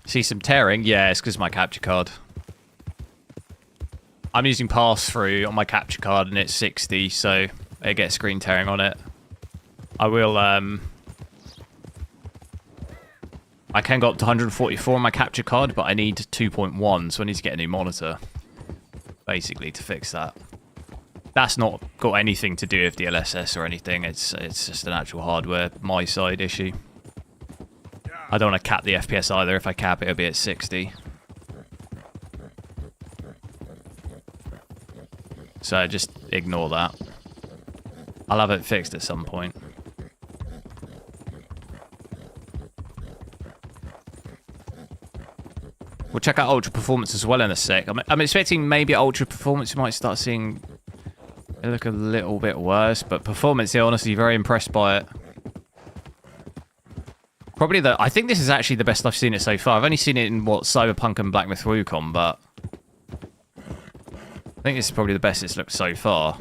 Speaker 1: See some tearing? Yeah, it's because of my capture card. I'm using pass-through on my capture card and it's 60, so it gets screen tearing on it. I will, I can go up to 144 on my capture card, but I need 2.1, so I need to get a new monitor, basically, to fix that. That's not got anything to do with DLSS or anything. It's just an actual hardware, my side issue. I don't want to cap the FPS either. If I cap it, it'll be at 60. So just ignore that. I'll have it fixed at some point. We'll check out Ultra Performance as well in a sec. I'm expecting maybe Ultra Performance you might start seeing it look a little bit worse, but Performance, yeah, honestly, very impressed by it. Probably I think this is actually the best I've seen it so far. I've only seen it in, Cyberpunk and Black Myth Wukong, but I think this is probably the best it's looked so far.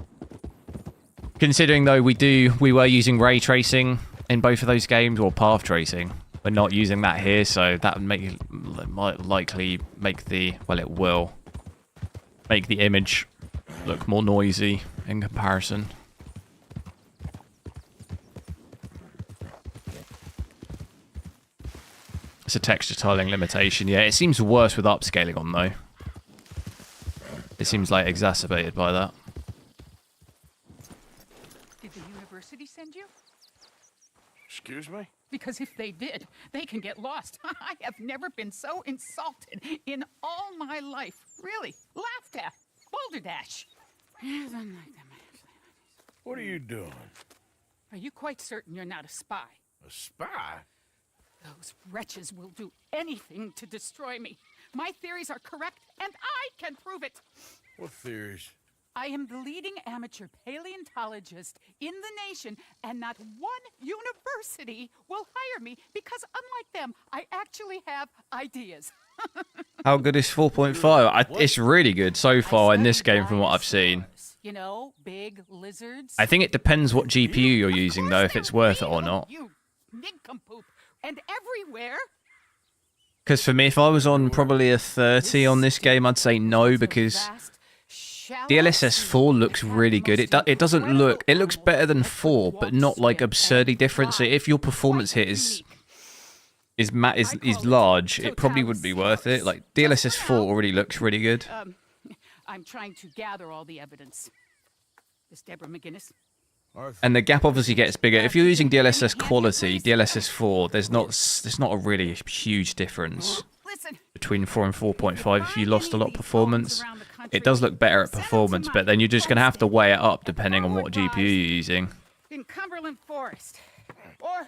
Speaker 1: Considering, though, we were using ray tracing in both of those games, or path tracing. We're not using that here, so that might likely make it will make the image look more noisy in comparison. It's a texture tiling limitation. Yeah, it seems worse with upscaling on, though. It seems like exacerbated by that.
Speaker 10: Did the university send you?
Speaker 4: Excuse me?
Speaker 10: Because if they did, they can get lost. I have never been so insulted in all my life. Really, laughed at. Balderdash.
Speaker 4: What are you doing?
Speaker 10: Are you quite certain you're not a spy?
Speaker 4: A spy?
Speaker 10: Those wretches will do anything to destroy me. My theories are correct, and I can prove it.
Speaker 4: What theories?
Speaker 10: I am the leading amateur paleontologist in the nation, and not one university will hire me because, unlike them, I actually have ideas.
Speaker 1: How good is 4.5? It's really good so far in this game from what I've seen.
Speaker 10: You know, big lizards.
Speaker 1: I think it depends what GPU you're using, though, if it's worth it or not.
Speaker 10: You nincompoop. And everywhere.
Speaker 1: Because for me, if I was on probably a 30 on this game, I'd say no, because DLSS 4 looks really good. It doesn't look... It looks better than 4, but not, like, absurdly different. So if your performance hit is large, it probably wouldn't be worth it. Like, DLSS 4 already looks really good.
Speaker 10: I'm trying to gather all the evidence. This Deborah McGinnis.
Speaker 1: And the gap obviously gets bigger. If you're using DLSS quality, DLSS 4, there's not a really huge difference between 4 and 4.5. If you lost a lot of performance, it does look better at performance, but then you're just going to have to weigh it up depending on what GPU you're using.
Speaker 10: In Cumberland Forest. Or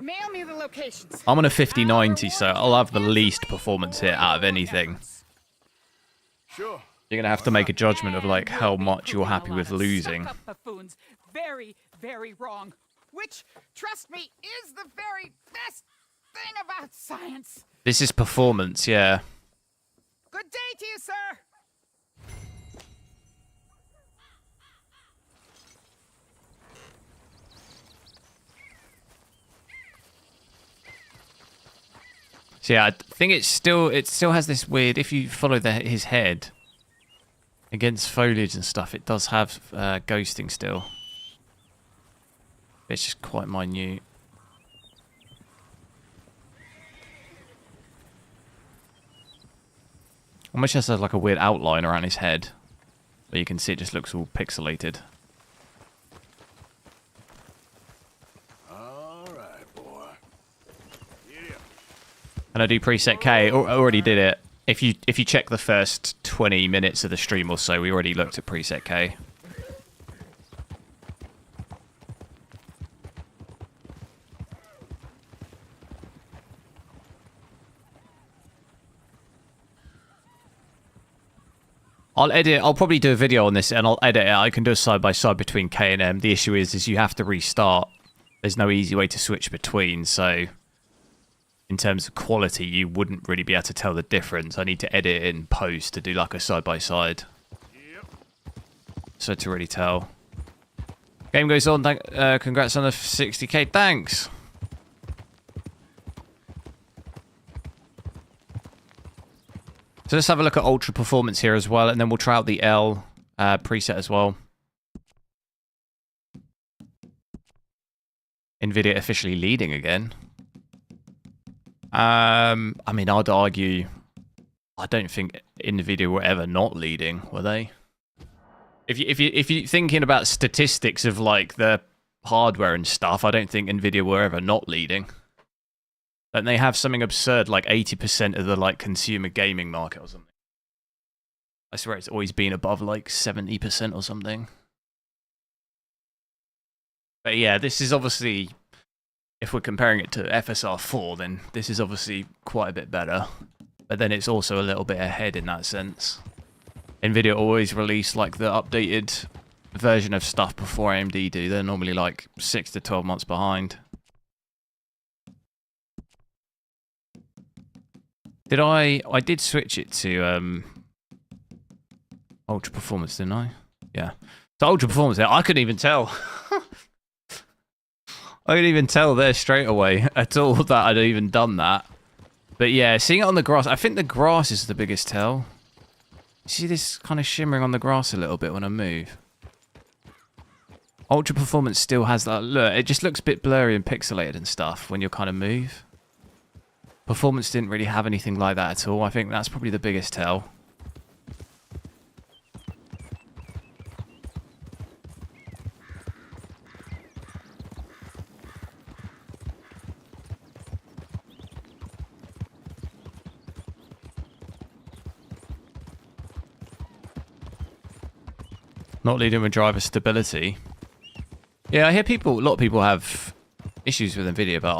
Speaker 10: mail me the locations.
Speaker 1: I'm on a 5090, so I'll have the least performance hit out of anything.
Speaker 4: Sure.
Speaker 1: You're going to have to make a judgment of like how much you're happy with losing.
Speaker 10: Very, very wrong. Which, trust me, is the very best thing about science.
Speaker 1: This is performance, yeah.
Speaker 10: Good day to you, sir.
Speaker 1: So yeah, I think it still has this weird. If you follow his head against foliage and stuff, it does have ghosting still. It's just quite minute. Almost just has like a weird outline around his head, but you can see it just looks all pixelated.
Speaker 4: All right, boy. Yeah.
Speaker 1: And I do preset K. I already did it. If you check the first 20 minutes of the stream or so, we already looked at preset K. I'll edit. I'll probably do a video on this, and I'll edit it. I can do a side by side between K and M. The issue is you have to restart. There's no easy way to switch between. So, in terms of quality, you wouldn't really be able to tell the difference. I need to edit it in post to do like a side by side.
Speaker 4: Yep.
Speaker 1: So to really tell. Game goes on. Congrats on the 60k. Thanks. So let's have a look at ultra performance here as well, and then we'll try out the L preset as well. Nvidia officially leading again. I mean, I'd argue, I don't think Nvidia were ever not leading, were they? If you're thinking about statistics of like the hardware and stuff, I don't think Nvidia were ever not leading. And they have something absurd like 80% of the like consumer gaming market or something. I swear it's always been above like 70% or something. But yeah, this is obviously, if we're comparing it to FSR 4, then this is obviously quite a bit better. But then it's also a little bit ahead in that sense. Nvidia always release like the updated version of stuff before AMD do. They're normally like 6 to 12 months behind. I did switch it to ultra performance, didn't I? Yeah. So ultra performance there, I couldn't even tell. I couldn't even tell there straight away at all that I'd even done that. But yeah, seeing it on the grass, I think the grass is the biggest tell. See this kind of shimmering on the grass a little bit when I move. Ultra performance still has that look. It just looks a bit blurry and pixelated and stuff when you kind of move. Performance didn't really have anything like that at all. I think that's probably the biggest tell. Not leading with driver stability. Yeah, I hear a lot of people have issues with Nvidia, but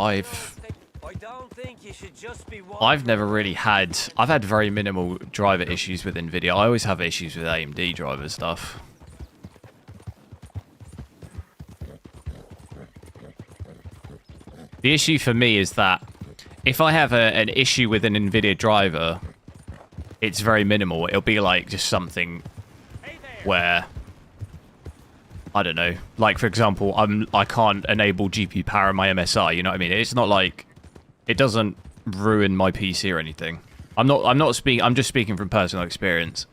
Speaker 1: I've never really had. I've had very minimal driver issues with Nvidia. I always have issues with AMD driver stuff. The issue for me is that if I have an issue with an Nvidia driver, it's very minimal. It'll be like just something where, I don't know, like for example, I can't enable GPU power in my MSI. You know what I mean? It's not like it doesn't ruin my PC or anything. I'm just speaking from personal experience.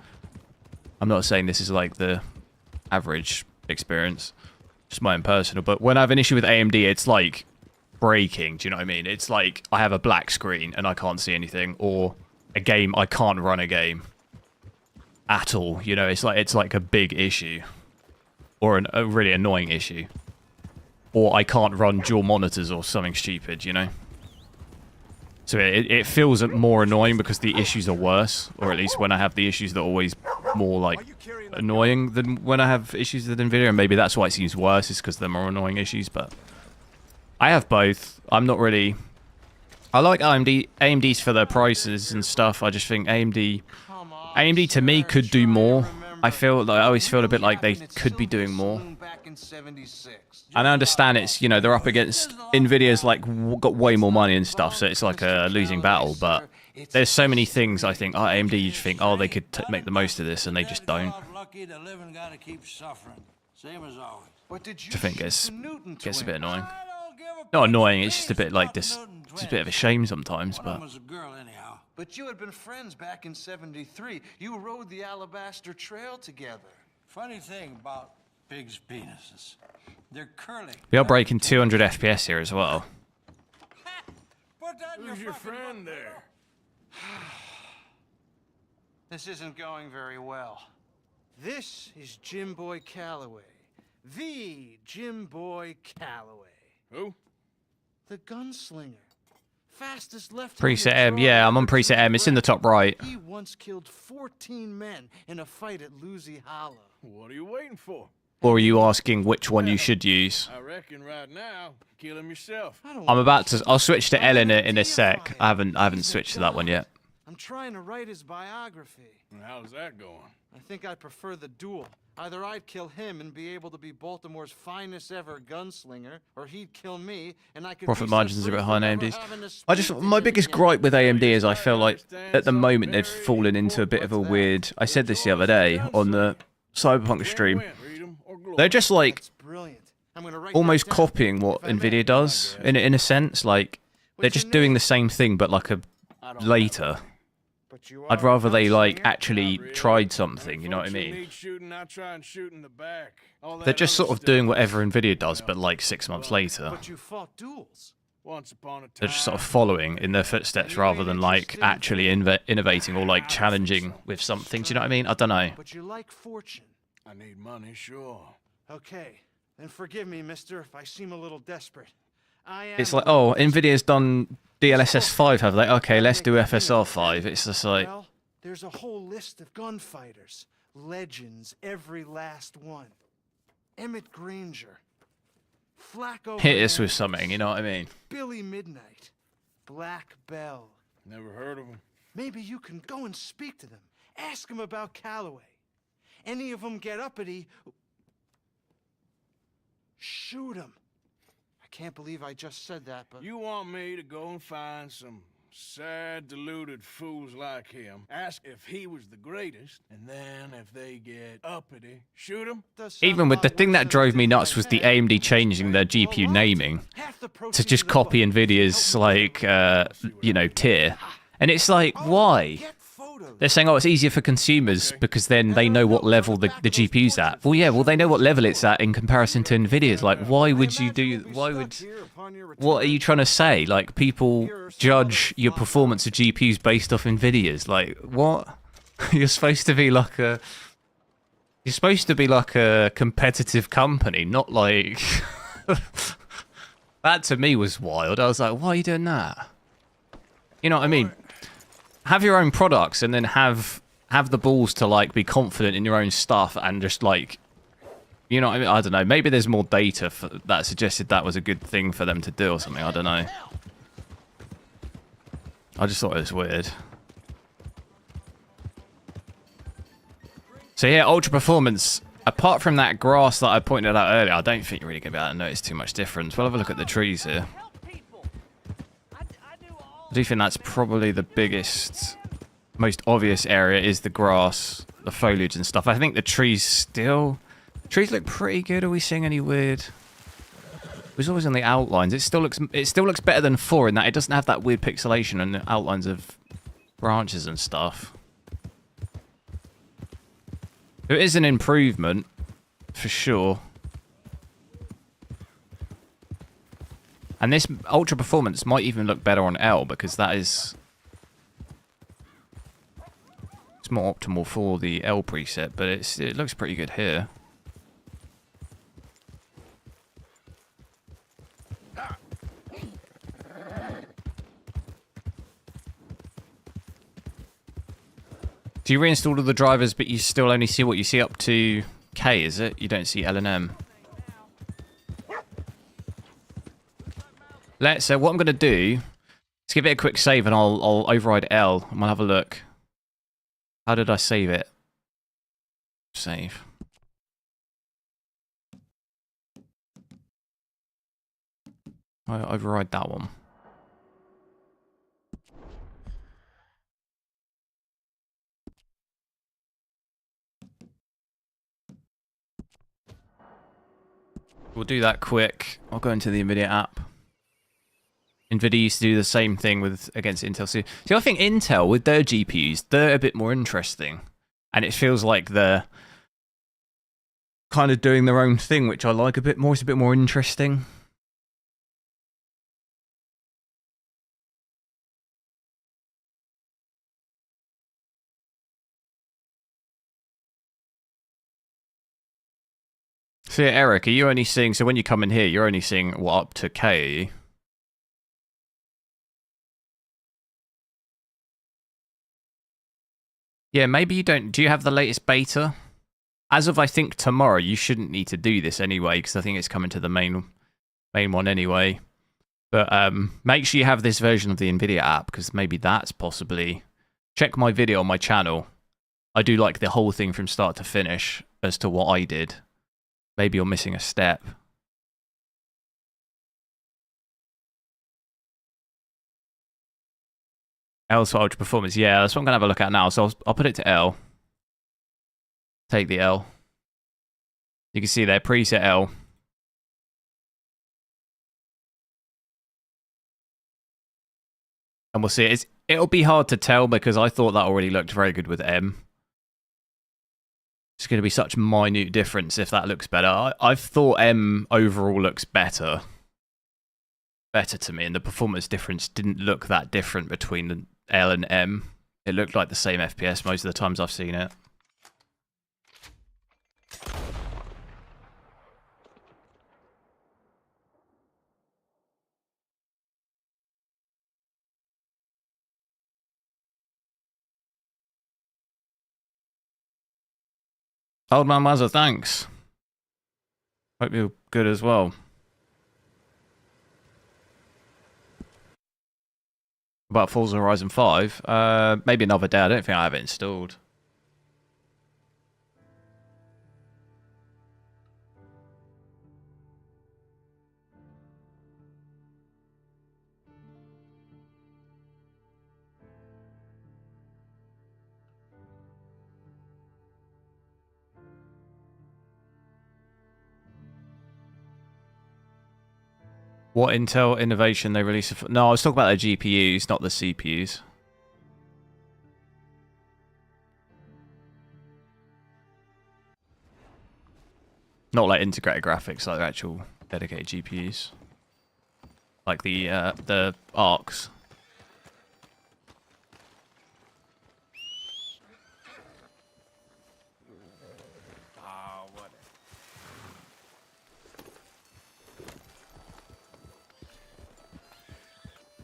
Speaker 1: I'm not saying this is like the average experience, just my own personal. But when I have an issue with AMD, it's like breaking. Do you know what I mean? It's like I have a black screen and I can't see anything, or a game I can't run a game at all. You know, it's like a big issue. Or a really annoying issue. Or I can't run dual monitors or something stupid, you know? So it feels more annoying because the issues are worse. Or at least when I have the issues that are always more, like, annoying than when I have issues with Nvidia. And maybe that's why it seems worse, is because they're more annoying issues. But I have both. I'm not really... I like AMDs for their prices and stuff. I just think AMD to me could do more. I always feel a bit like they could be doing more. And I understand it's, you know, they're up against Nvidia's like got way more money and stuff, so it's like a losing battle. But there's so many things I think, AMD, you think, they could make the most of this, and they just don't. Which I think gets a bit annoying. Not annoying, it's just a bit like this. It's a bit of a shame sometimes, but.
Speaker 11: But you had been friends back in '73. You rode the Alabaster Trail together. Funny thing about pigs' penises. They're curly.
Speaker 1: We are breaking 200 FPS here as well.
Speaker 4: Who's your friend there?
Speaker 11: This isn't going very well. This is Jim Boy Calloway. The Jim Boy Calloway.
Speaker 4: Who?
Speaker 11: The gunslinger. Fastest left.
Speaker 1: Preset M, yeah, I'm on preset M. It's in the top right.
Speaker 11: He once killed 14 men in a fight at Lucy Hollow.
Speaker 4: What are you waiting for?
Speaker 1: Or are you asking which one you should use?
Speaker 4: I reckon right now, kill him yourself.
Speaker 1: I'm about to. I'll switch to L in a sec. I haven't switched to that one yet.
Speaker 11: I'm trying to write his biography.
Speaker 4: How's that going?
Speaker 11: I think I'd prefer the duel. Either I'd kill him and be able to be Baltimore's finest ever gunslinger, or he'd kill me and I could.
Speaker 1: Profit margins are a bit high on AMDs. My biggest gripe with AMD is I feel like at the moment they've fallen into a bit of a weird. I said this the other day on the Cyberpunk stream. They're just like almost copying what Nvidia does in a sense. Like they're just doing the same thing, but like a later. I'd rather they like actually tried something, you know what I mean?
Speaker 4: Need shooting, I try and shoot in the back. All
Speaker 1: They're
Speaker 4: that
Speaker 1: just sort
Speaker 4: other
Speaker 1: of doing
Speaker 4: stuff
Speaker 1: whatever
Speaker 4: is,
Speaker 1: Nvidia does, but like 6 months later.
Speaker 11: But you fought duels.
Speaker 4: Once upon a time.
Speaker 1: They're just sort of following in their footsteps rather than like actually innovating or like challenging with something. Do you know what I mean? I don't know.
Speaker 11: But you like fortune.
Speaker 4: I need money, sure.
Speaker 11: Okay, then forgive me, mister, if I seem a little desperate.
Speaker 1: It's like, oh, Nvidia's done DLSS 5, have they? Okay, let's do FSR 5. It's just like...
Speaker 11: Well, there's a whole list of gunfighters. Legends, every last one. Emmett Granger. Flacco...
Speaker 1: Hit us with something, you know what I mean?
Speaker 11: Billy Midnight. Black Bell.
Speaker 4: Never heard of him.
Speaker 11: Maybe you can go and speak to them. Ask them about Calloway. Any of them get uppity... shoot them. I can't believe I just said that, but...
Speaker 4: You want me to go and find some sad, deluded fools like him, ask if he was the greatest, and then if they get uppity, shoot him?
Speaker 1: Even with the thing that drove me nuts was the AMD changing their GPU naming to just copy Nvidia's, like, you know, tier. And it's like, why? They're saying, oh, it's easier for consumers because then they know what level the GPU's at. Well, yeah, well, they know what level it's at in comparison to Nvidia's. Like, why would you do... What are you trying to say? Like, people judge your performance of GPUs based off Nvidia's. Like, what? You're supposed to be like a... You're supposed to be like a competitive company, not like... That to me was wild. I was like, why are you doing that? You know what I mean? Have your own products and then have the balls to like be confident in your own stuff and just like, you know what I mean? I don't know. Maybe there's more data that suggested that was a good thing for them to do or something. I don't know. I just thought it was weird. So yeah, ultra performance. Apart from that grass that I pointed out earlier, I don't think you're really going to be able to notice too much difference. We'll have a look at the trees here. I do think that's probably the biggest, most obvious area is the grass, the foliage and stuff. I think the trees still... Trees look pretty good. Are we seeing any weird... It was always on the outlines. It still looks better than 4 in that it doesn't have that weird pixelation and the outlines of branches and stuff. It is an improvement, for sure. And this ultra performance might even look better on L because that is... It's more optimal for the L preset, but it looks pretty good here. Do you reinstall all the drivers, but you still only see what you see up to K, is it? You don't see L and M. So what I'm going to do is give it a quick save and I'll override L and we'll have a look. How did I save it? Save. I override that one. We'll do that quick. I'll go into the Nvidia app. Nvidia used to do the same thing against Intel. See, I think Intel, with their GPUs, they're a bit more interesting. And it feels like they're kind of doing their own thing, which I like a bit more. It's a bit more interesting. So yeah, Eric, are you only seeing... So when you come in here, you're only seeing, what, up to K, are you? Yeah, maybe you don't... Do you have the latest beta? As of, I think, tomorrow, you shouldn't need to do this anyway, because I think it's coming to the main one anyway. But make sure you have this version of the Nvidia app, because maybe that's possibly... Check my video on my channel. I do like the whole thing from start to finish as to what I did. Maybe you're missing a step. L's for ultra performance. Yeah, that's what I'm going to have a look at now. So I'll put it to L. Take the L. You can see there, preset L. And we'll see it. It'll be hard to tell because I thought that already looked very good with M. It's going to be such a minute difference if that looks better. I've thought M overall looks better. Better to me, and the performance difference didn't look that different between the L and M. It looked like the same FPS most of the times I've seen it. Old Man Wazza, thanks. Hope you're good as well. About Forza Horizon 5? Maybe another day. I don't think I have it installed. What Intel innovation they released? No, I was talking about their GPUs, not the CPUs. Not like integrated graphics, like actual dedicated GPUs, like the ARCs.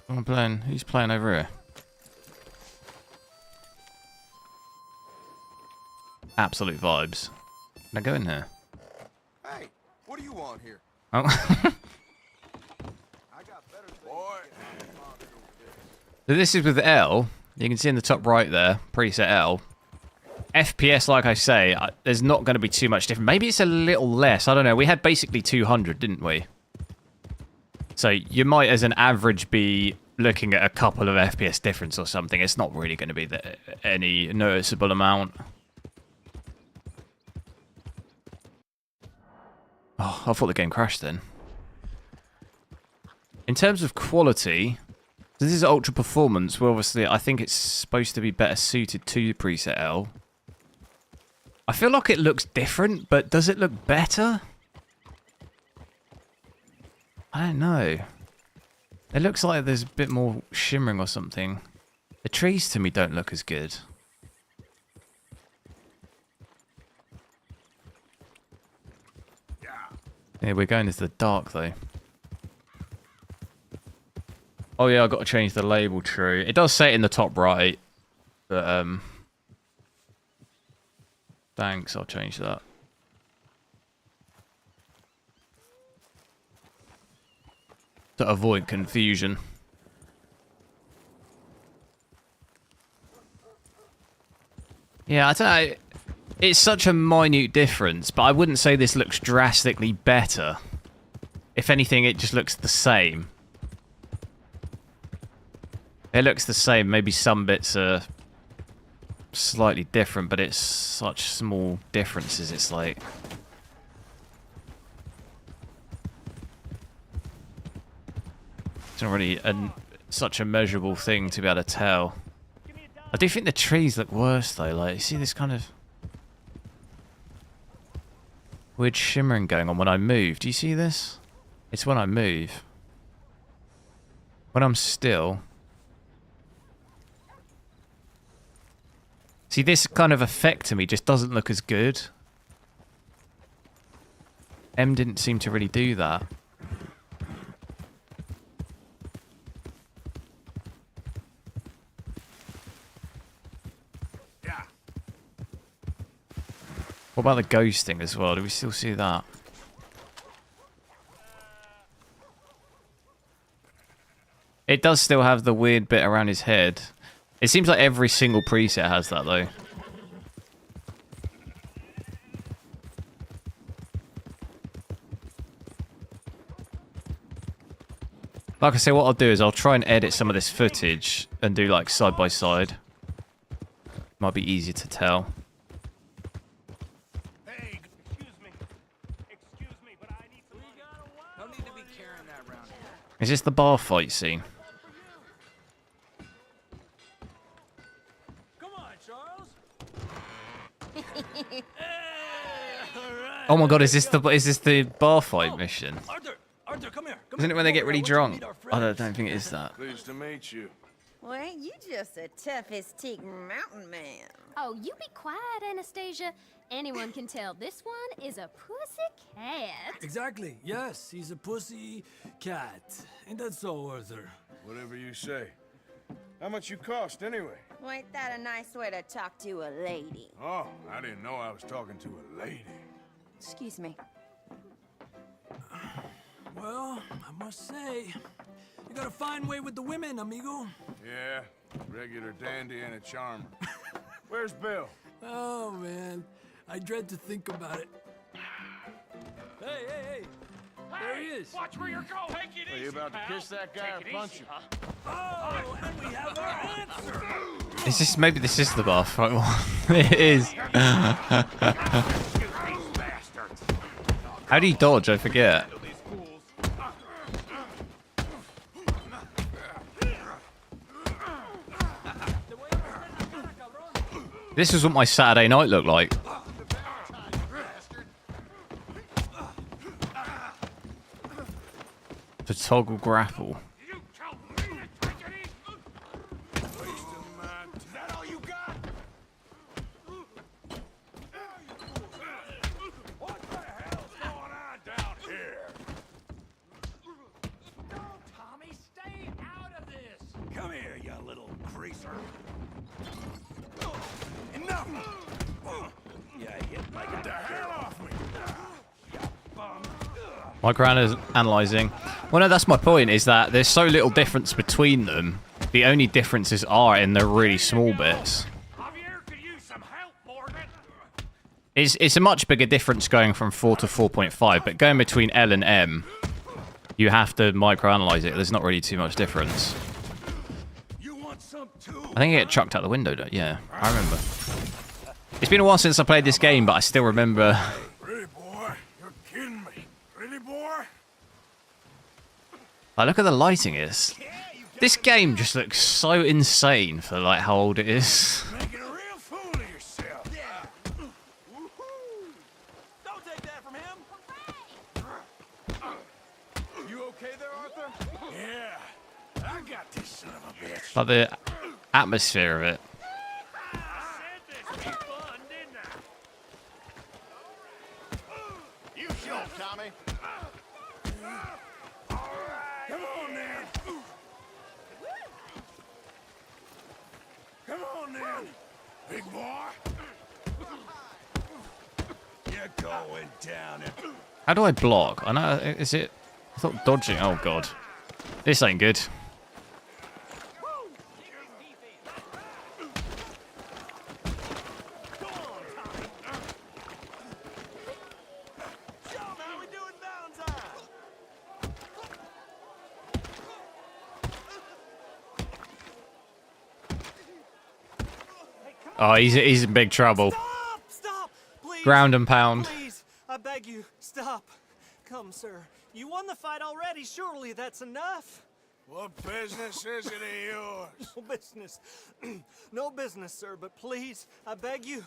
Speaker 1: I'm playing. Who's playing over here? Absolute vibes. Now go in here.
Speaker 12: Hey, what do you want here?
Speaker 1: Oh. So this is with L. You can see in the top right there, preset L. FPS, like I say, there's not going to be too much different. Maybe it's a little less. I don't know. We had basically 200, didn't we? So you might, as an average, be looking at a couple of FPS difference or something. It's not really going to be any noticeable amount. Oh, I thought the game crashed then. In terms of quality, this is ultra performance. Well, obviously, I think it's supposed to be better suited to preset L. I feel like it looks different, but does it look better? I don't know. It looks like there's a bit more shimmering or something. The trees to me don't look as good. Yeah, we're going into the dark though. Oh yeah, I've got to change the label, true. It does say it in the top right, but thanks, I'll change that. To avoid confusion. Yeah, I don't know. It's such a minute difference, but I wouldn't say this looks drastically better. If anything, it just looks the same. It looks the same. Maybe some bits are slightly different, but it's such small differences. It's like... It's not really such a measurable thing to be able to tell. I do think the trees look worse though. Like, you see this kind of weird shimmering going on when I move. Do you see this? It's when I move. When I'm still. See, this kind of effect to me just doesn't look as good. M didn't seem to really do that. What about the ghosting as well? Do we still see that? It does still have the weird bit around his head. It seems like every single preset has that though. Like I say, what I'll do is I'll try and edit some of this footage and do like side by side. Might be easier to tell. Is this the bar fight scene? Oh my god, is this the bar fight mission?
Speaker 7: Arthur, come here.
Speaker 1: Isn't it when they get really drunk? I don't think it is that.
Speaker 4: Pleased to meet you.
Speaker 13: Well, ain't you just a toughest teak mountain man?
Speaker 14: Oh, you be quiet, Anastasia. Anyone can tell this one is a pussy cat.
Speaker 7: Exactly. Yes, he's a pussy cat. Ain't that so, Arthur?
Speaker 4: Whatever you say. How much you cost, anyway?
Speaker 13: Well, ain't that a nice way to talk to a lady?
Speaker 4: Oh, I didn't know I was talking to a lady.
Speaker 13: Excuse me.
Speaker 7: Well, I must say, you got a fine way with the women, amigo.
Speaker 4: Yeah, regular dandy and a charmer. Where's Bill?
Speaker 7: Oh, man. I dread to think about it. Hey! There he is.
Speaker 9: Watch where you're going. Take it easy,
Speaker 4: Are you about to
Speaker 9: pal.
Speaker 4: kiss that guy or punch him?
Speaker 7: Oh, and we have our answer.
Speaker 1: Is this maybe this is the bar fight one? It is. How do you dodge? I forget. This is what my Saturday night looked like. To toggle grapple.
Speaker 7: Come here, you little greaser. Enough! Yeah, hit like the hell off me.
Speaker 1: Micro-analyzing. Well, no, that's my point, is that there's so little difference between them. The only differences are in the really small bits. It's a much bigger difference going from 4 to 4.5, but going between L and M, you have to micro-analyze it. There's not really too much difference. I think it get chucked out the window, yeah, I remember. It's been a while since I played this game, but I still remember.
Speaker 4: Really, boy? You're kidding me. Really, boy?
Speaker 1: Like, look at the lighting is. This game just looks so insane for like how old it is.
Speaker 4: Making a real fool of yourself. Yeah.
Speaker 7: Don't take that from him.
Speaker 4: You okay there, Arthur? Yeah. I got this son of a bitch.
Speaker 1: Like the atmosphere of it.
Speaker 2: You show, Tommy.
Speaker 4: Come on, then. Come on, then. Big boy.
Speaker 7: You're going down.
Speaker 1: How do I block? I know, is it? I thought dodging. Oh god, this ain't good. Oh, he's in big trouble.
Speaker 15: Stop! Please!
Speaker 1: Ground and pound.
Speaker 15: Please! I beg you, stop. Come, sir. You won the fight already. Surely that's enough.
Speaker 4: What business is it of yours?
Speaker 15: No business. No business, sir, but please, I beg you.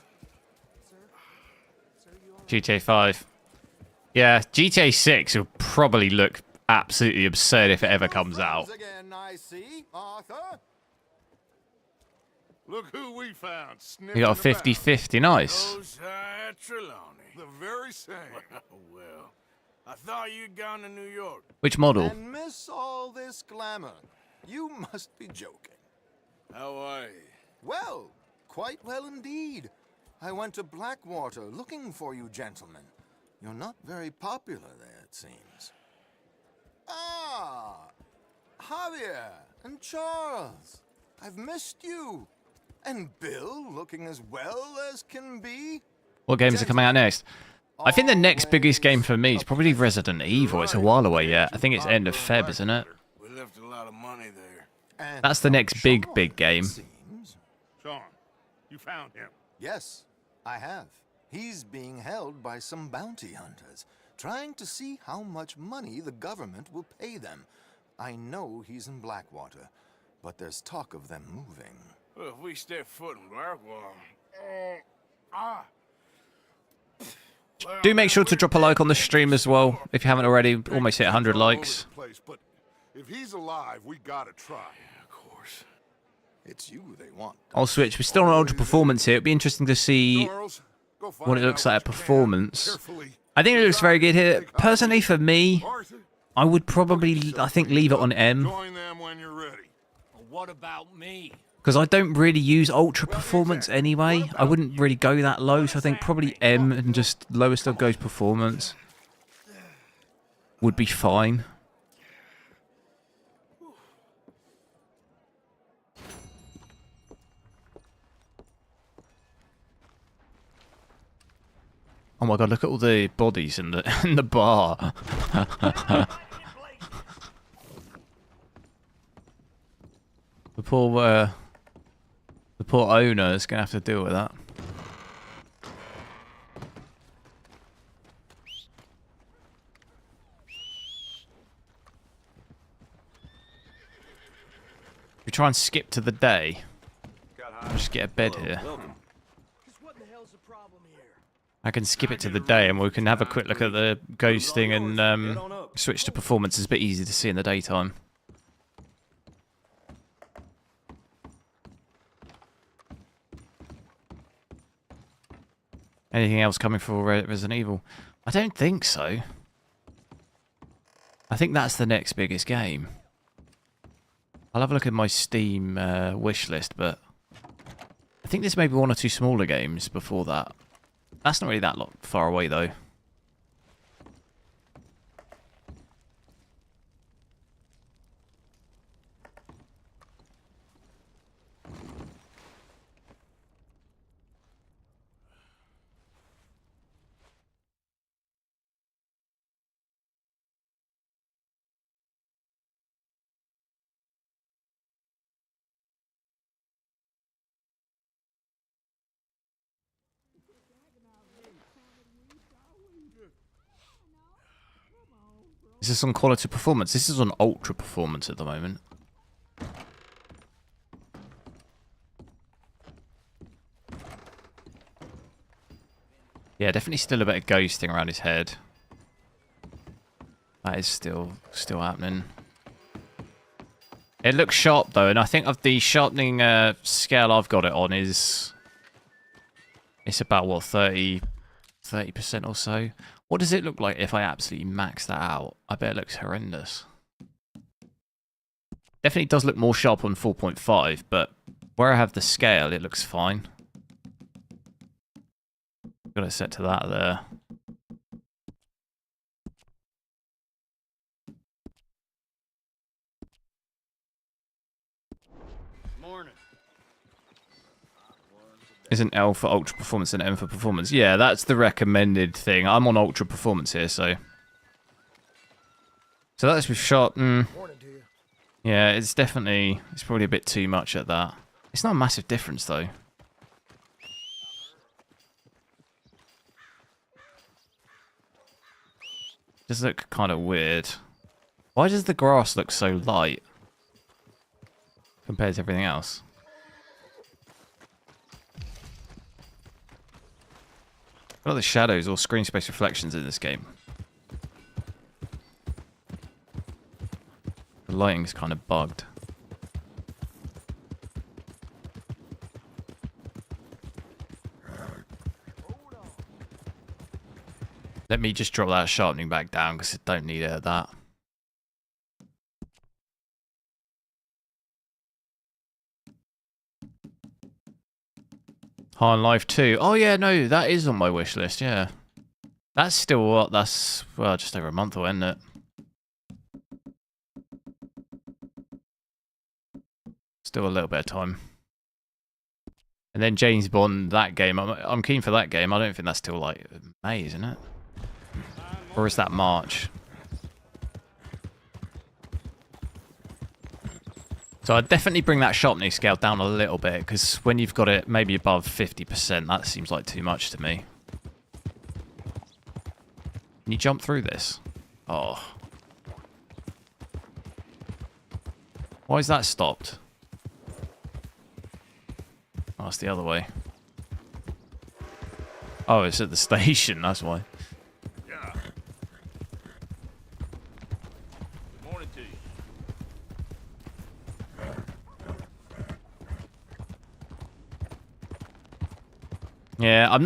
Speaker 15: Sir, you all right?
Speaker 1: GTA 5. Yeah, GTA 6 will probably look absolutely absurd if it ever comes out.
Speaker 2: Again, I see, Arthur.
Speaker 6: Look who we found.
Speaker 1: You got a 50-50, nice.
Speaker 4: Josiah Trelawney.
Speaker 6: The very same.
Speaker 4: Well, I thought you'd gone to New York.
Speaker 1: Which model?
Speaker 2: And miss all this glamour. You must be joking.
Speaker 4: How are you?
Speaker 2: Well, quite well indeed. I went to Blackwater looking for you gentlemen. You're not very popular there, it seems. Ah, Javier and Charles. I've missed you. And Bill, looking as well as can be.
Speaker 1: What games are coming out next? I think the next biggest game for me is probably Resident Evil. It's a while away yet. I think it's end of Feb, isn't it?
Speaker 4: We left a lot of money there.
Speaker 1: That's the next big game.
Speaker 6: Sean, you found him.
Speaker 2: Yes, I have. He's being held by some bounty hunters, trying to see how much money the government will pay them. I know he's in Blackwater, but there's talk of them moving.
Speaker 4: Well, if we step foot in Blackwater...
Speaker 1: Do make sure to drop a like on the stream as well if you haven't already. Almost hit 100 likes.
Speaker 6: But if he's alive, we gotta try.
Speaker 12: Of course. It's you they want.
Speaker 1: I'll switch. We're still on ultra performance here. It'd be interesting to see what it looks like at performance. I think it looks very good here. Personally, for me, I would probably, I think, leave it on M.
Speaker 6: Join them when you're ready.
Speaker 9: What about me?
Speaker 1: Because I don't really use ultra performance anyway. I wouldn't really go that low, so I think probably M and just lowest of goes performance would be fine. Oh my god, look at all the bodies in the bar. The poor owner is going to have to deal with that. We try and skip to the day. Just get a bed here. I can skip it to the day and we can have a quick look at the ghosting and switch to performance. It's a bit easy to see in the daytime. Anything else coming for Resident Evil? I don't think so. I think that's the next biggest game. I'll have a look at my Steam wish list, but I think there's maybe one or two smaller games before that. That's not really that far away, though. Is this on quality performance? This is on ultra performance at the moment. Yeah, definitely still a bit of ghosting around his head. That is still happening. It looks sharp though, and I think of the sharpening scale I've got it on is it's about what 30% or so. What does it look like if I absolutely max that out? I bet it looks horrendous. Definitely does look more sharp on 4.5, but where I have the scale, it looks fine. Got it set to that there.
Speaker 9: Morning.
Speaker 1: Isn't L for ultra performance and M for performance? Yeah, that's the recommended thing. I'm on ultra performance here, so that's with sharp. Yeah, it's probably a bit too much at that. It's not a massive difference though. Does look kind of weird. Why does the grass look so light compared to everything else? What are the shadows or screen space reflections in this game? The lighting's kind of bugged. Let me just drop that sharpening back down because I don't need it at that. High on Life 2. Oh yeah, no, that is on my wish list, yeah. That's still what? That's, well, just over a month away, isn't it? Still a little bit of time. And then James Bond, that game, I'm keen for that game. I don't think that's till like May, isn't it? Or is that March? So I'd definitely bring that sharpening scale down a little bit, because when you've got it maybe above 50%, that seems like too much to me. Can you jump through this? Oh. Why is that stopped? Oh, it's the other way. Oh, it's at the station, that's why.
Speaker 4: Yeah. Good morning to you.
Speaker 1: Yeah, I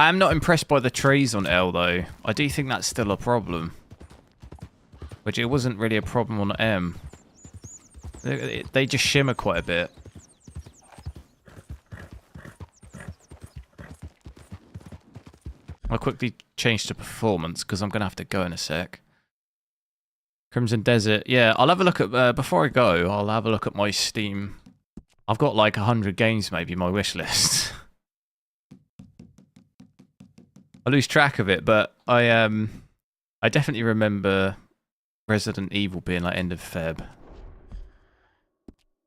Speaker 1: am not impressed by the trees on L though. I do think that's still a problem. Which it wasn't really a problem on M. They just shimmer quite a bit. I'll quickly change to performance because I'm going to have to go in a sec. Crimson Desert. Yeah, I'll have a look at... before I go, I'll have a look at my Steam. I've got like 100 games maybe in my wish list. I lose track of it, but I definitely remember Resident Evil being like end of Feb.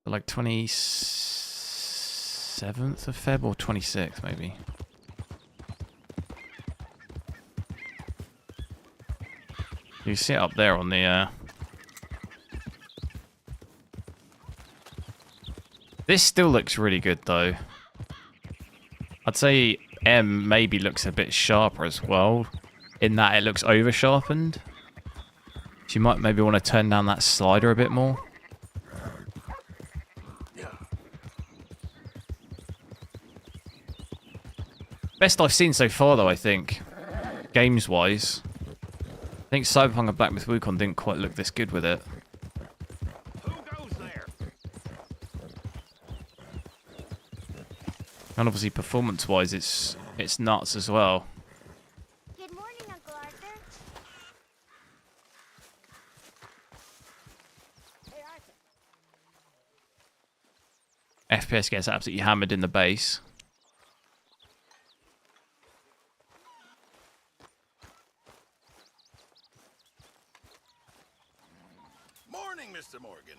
Speaker 1: Like 27th of Feb or 26th maybe. You see it up there on the This still looks really good though. I'd say M maybe looks a bit sharper as well, in that it looks over sharpened. So you might maybe want to turn down that slider a bit more. Best I've seen so far though, I think, games wise. I think Cyberpunk and Black Myth Wukong didn't quite look this good with it.
Speaker 4: Who goes there?
Speaker 1: And obviously performance wise it's nuts as well.
Speaker 14: Good morning, Uncle Arthur.
Speaker 1: FPS gets absolutely hammered in the base.
Speaker 4: Morning, Mr. Morgan.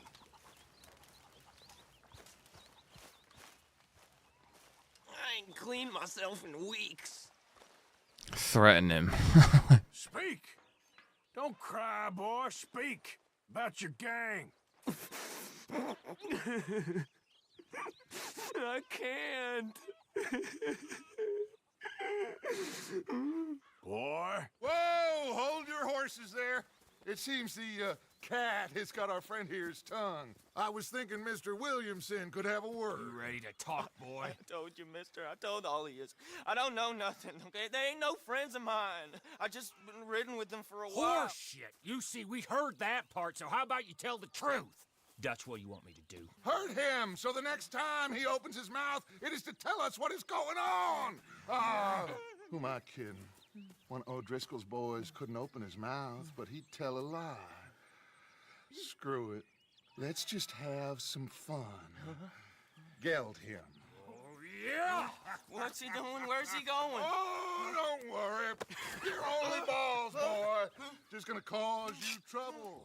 Speaker 15: I ain't cleaned myself in weeks.
Speaker 1: Threaten him.
Speaker 4: Speak. Don't cry, boy. Speak about your gang.
Speaker 15: I can't.
Speaker 4: Boy.
Speaker 6: Whoa! Hold your horses there. It seems the cat has got our friend here's tongue. I was thinking Mr. Williamson could have a word.
Speaker 15: You ready to talk, boy?
Speaker 16: I told you, mister. I told all of you. I don't know nothing, okay? They ain't no friends of mine. I just been ridden with them for a while.
Speaker 9: Horse shit. You see, we heard that part, so how about you tell the truth? That's what you want me to do.
Speaker 6: Hurt him, so the next time he opens his mouth, it is to tell us what is going on. Ah, who am I kidding? One of O'Driscoll's boys couldn't open his mouth, but he'd tell a lie. Screw it. Let's just have some fun. Geld him.
Speaker 16: Yeah! What's he doing? Where's he going?
Speaker 6: Oh, don't worry. You're only balls, boy. Just gonna cause you trouble.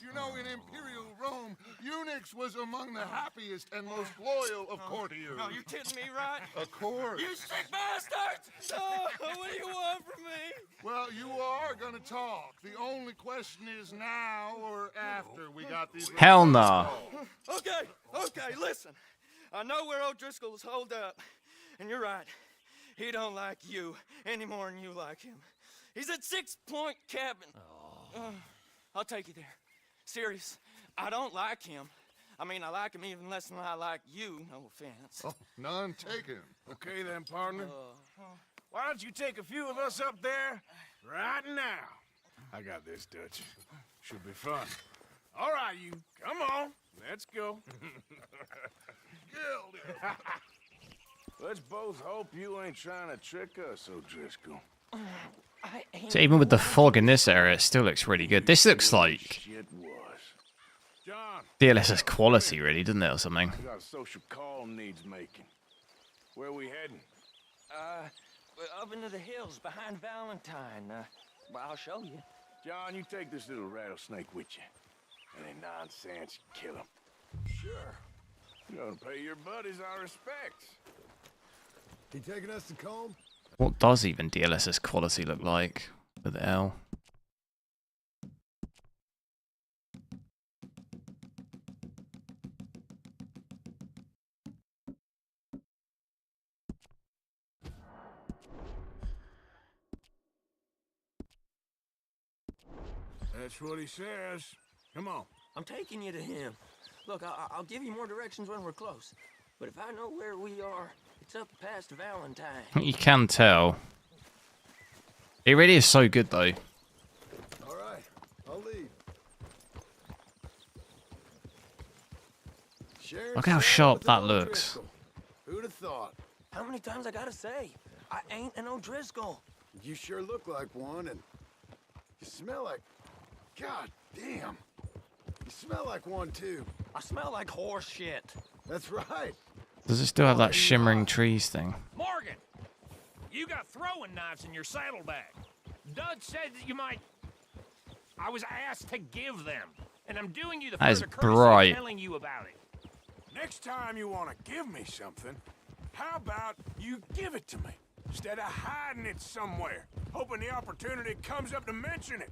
Speaker 6: You know, in Imperial Rome, eunuchs was among the happiest and most loyal of courtiers.
Speaker 16: No, you kidding me, right?
Speaker 6: Of course.
Speaker 16: You sick bastards! Oh, what do you want from me?
Speaker 6: Well, you are gonna talk. The only question is now or after we got these...
Speaker 1: Hell nah.
Speaker 16: Okay, listen. I know where O'Driscoll's holed up, and you're right. He don't like you any more than you like him. He's at 6 Point Cabin. I'll take you there. Serious, I don't like him. I mean, I like him even less than I like you, no offense.
Speaker 6: Oh, none taken.
Speaker 4: Okay then, partner. Why don't you take a few of us up there right now? I got this, Dutch. Should be fun. All right, you. Come on. Let's go. Let's both hope you ain't trying to trick us, O'Driscoll.
Speaker 1: So even with the fog in this area, it still looks really good. This looks like DLSS quality, really, doesn't it, or something?
Speaker 4: We got a social call needs making. Where we heading?
Speaker 16: We're up into the hills behind Valentine. Well, I'll show you.
Speaker 4: John, you take this little rattlesnake with you. Any nonsense, kill him.
Speaker 12: Sure.
Speaker 4: You ought to pay your buddies our respects.
Speaker 12: He taking us to Combe?
Speaker 1: What does even DLSS quality look like with L?
Speaker 4: That's what he says. Come on.
Speaker 16: I'm taking you to him. Look, I'll give you more directions when we're close. But if I know where we are, it's up past Valentine.
Speaker 1: You can tell. It really is so good, though.
Speaker 12: All right, I'll leave.
Speaker 1: Look how sharp that looks.
Speaker 12: Who'd have thought?
Speaker 16: How many times I gotta say? I ain't an O'Driscoll.
Speaker 12: You sure look like one, and you smell like... God damn. You smell like one, too.
Speaker 16: I smell like horse shit.
Speaker 12: That's right.
Speaker 1: Does it still have that shimmering trees thing?
Speaker 9: Morgan, you got throwing knives in your saddlebag. Dud said that you might... I was asked to give them, and I'm doing you the
Speaker 1: That is
Speaker 9: further courtesy
Speaker 1: bright.
Speaker 9: of telling you about it.
Speaker 4: Next time you want to give me something, how about you give it to me? Instead of hiding it somewhere, hoping the opportunity comes up to mention it.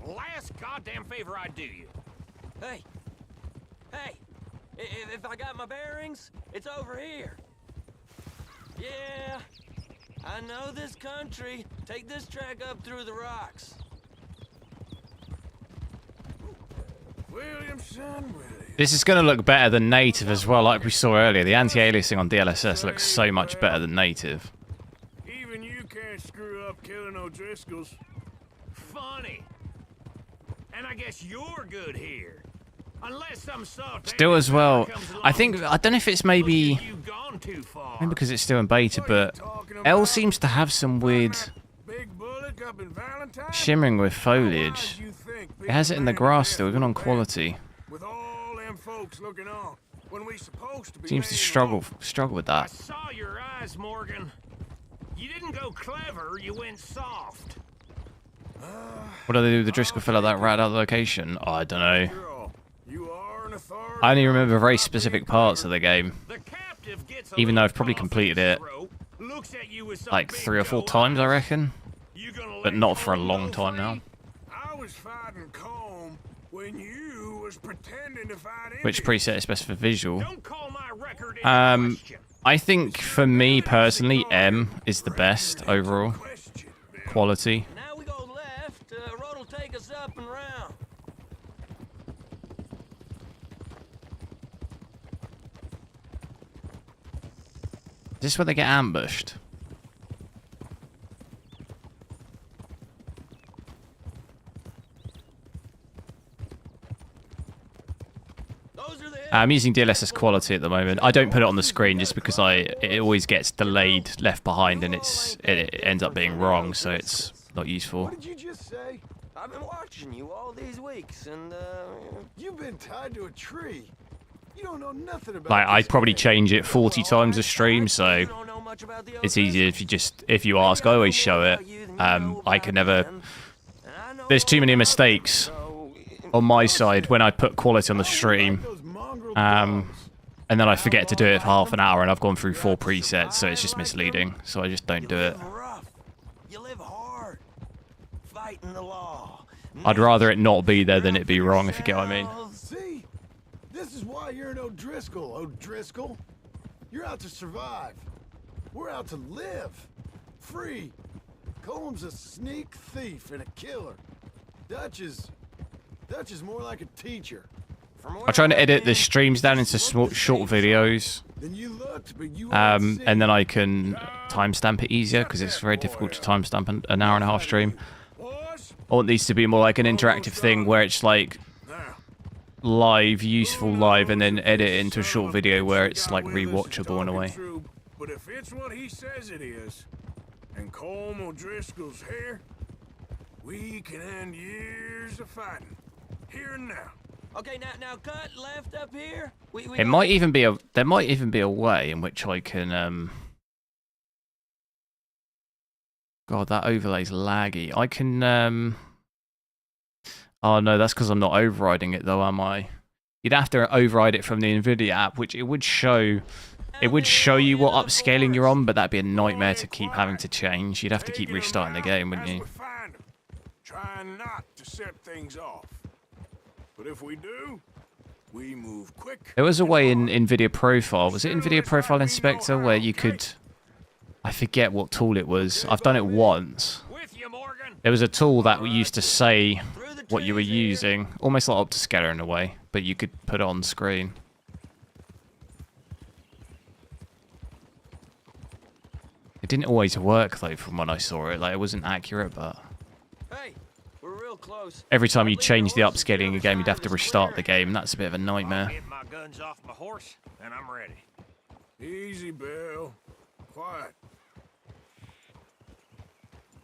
Speaker 9: Last goddamn favor I do you.
Speaker 16: Hey, if I got my bearings, it's over here. Yeah, I know this country. Take this track up through the rocks.
Speaker 4: Williamson.
Speaker 1: This is going to look better than native as well, like we saw earlier. The anti-aliasing on DLSS looks so much better than native.
Speaker 4: Even you can't screw up killing O'Driscolls.
Speaker 9: Funny. And I guess you're good here. Unless some soft
Speaker 1: Still as well,
Speaker 9: comes along,
Speaker 1: I don't know if it's maybe
Speaker 9: gone too far.
Speaker 1: maybe because it's still in beta, but L seems to have some weird shimmering with foliage. It has it in the grass still, even on quality.
Speaker 4: With all them folks looking on, when we supposed to be
Speaker 1: Seems to struggle with
Speaker 9: I
Speaker 1: that.
Speaker 9: saw your eyes, Morgan. You didn't go clever, you went soft.
Speaker 1: What do they do with the Driscoll fill out that rat out of the location? Oh, I don't know. I only remember very specific parts of the game. Even though I've probably completed it like 3 or 4 times, I reckon. But not for a long time now.
Speaker 4: I was fighting Combe when you was pretending to fight
Speaker 1: Which preset is best for visual?
Speaker 9: Don't call my record into question.
Speaker 1: I think for me personally, M is the best overall quality.
Speaker 16: Now we go left. Road'll take us up and round.
Speaker 1: Is this where they get ambushed? I'm using DLSS quality at the moment. I don't put it on the screen just because it always gets delayed, left behind, and it ends up being wrong, so it's not useful.
Speaker 12: What did you just say?
Speaker 16: I've been watching you all these weeks, and
Speaker 12: You've been tied to a tree. You don't know nothing about
Speaker 1: Like, I'd
Speaker 12: this
Speaker 1: probably
Speaker 12: game.
Speaker 1: change it 40 times a stream, so it's easier if you ask, I always show it. I can never... There's too many mistakes on my side when I put quality on the stream. And then I forget to do it for half an hour and I've gone through 4 presets, so it's just misleading. So I just don't do it.
Speaker 16: you live hard, fighting the law.
Speaker 1: I'd rather it not be there than it be wrong, if you get what I mean.
Speaker 12: See? This is why you're an O'Driscoll, O'Driscoll. You're out to survive. We're out to live. Free. Combs a sneak thief and a killer. Dutch is more like a teacher.
Speaker 1: I'm trying to edit the streams down into short videos. And then I can timestamp it easier, because it's very difficult to timestamp an hour and a half stream. I want these to be more like an interactive thing where it's like live, useful live, and then edit it into a short video where it's like rewatchable in a way.
Speaker 4: But if it's what he says it is, and Colm O'Driscoll's here, we can end years of fighting, here and now.
Speaker 16: Okay, now cut left up here.
Speaker 1: There might even be a way in which I can God, that overlay's laggy. I can oh no, that's because I'm not overriding it though, am I? You'd have to override it from the Nvidia app, which it would show you what upscaling you're on, but that'd be a nightmare to keep having to change. You'd have to keep restarting the game, wouldn't you?
Speaker 4: Trying not to set things off. But if we do, we move quick.
Speaker 1: There was a way in Nvidia Profile. Was it Nvidia Profile Inspector where you could... I forget what tool it was. I've done it once. There was a tool that used to say what you were using. Almost like Optiscaler in a way, but you could put it on screen. It didn't always work though from when I saw it. Like it wasn't accurate, but
Speaker 11: Hey, we're real close.
Speaker 1: every time you change the upscaling again, you'd have to restart the game. That's a bit of a nightmare.
Speaker 9: Get my guns off my horse, and I'm ready.
Speaker 4: Easy, Bill. Quiet.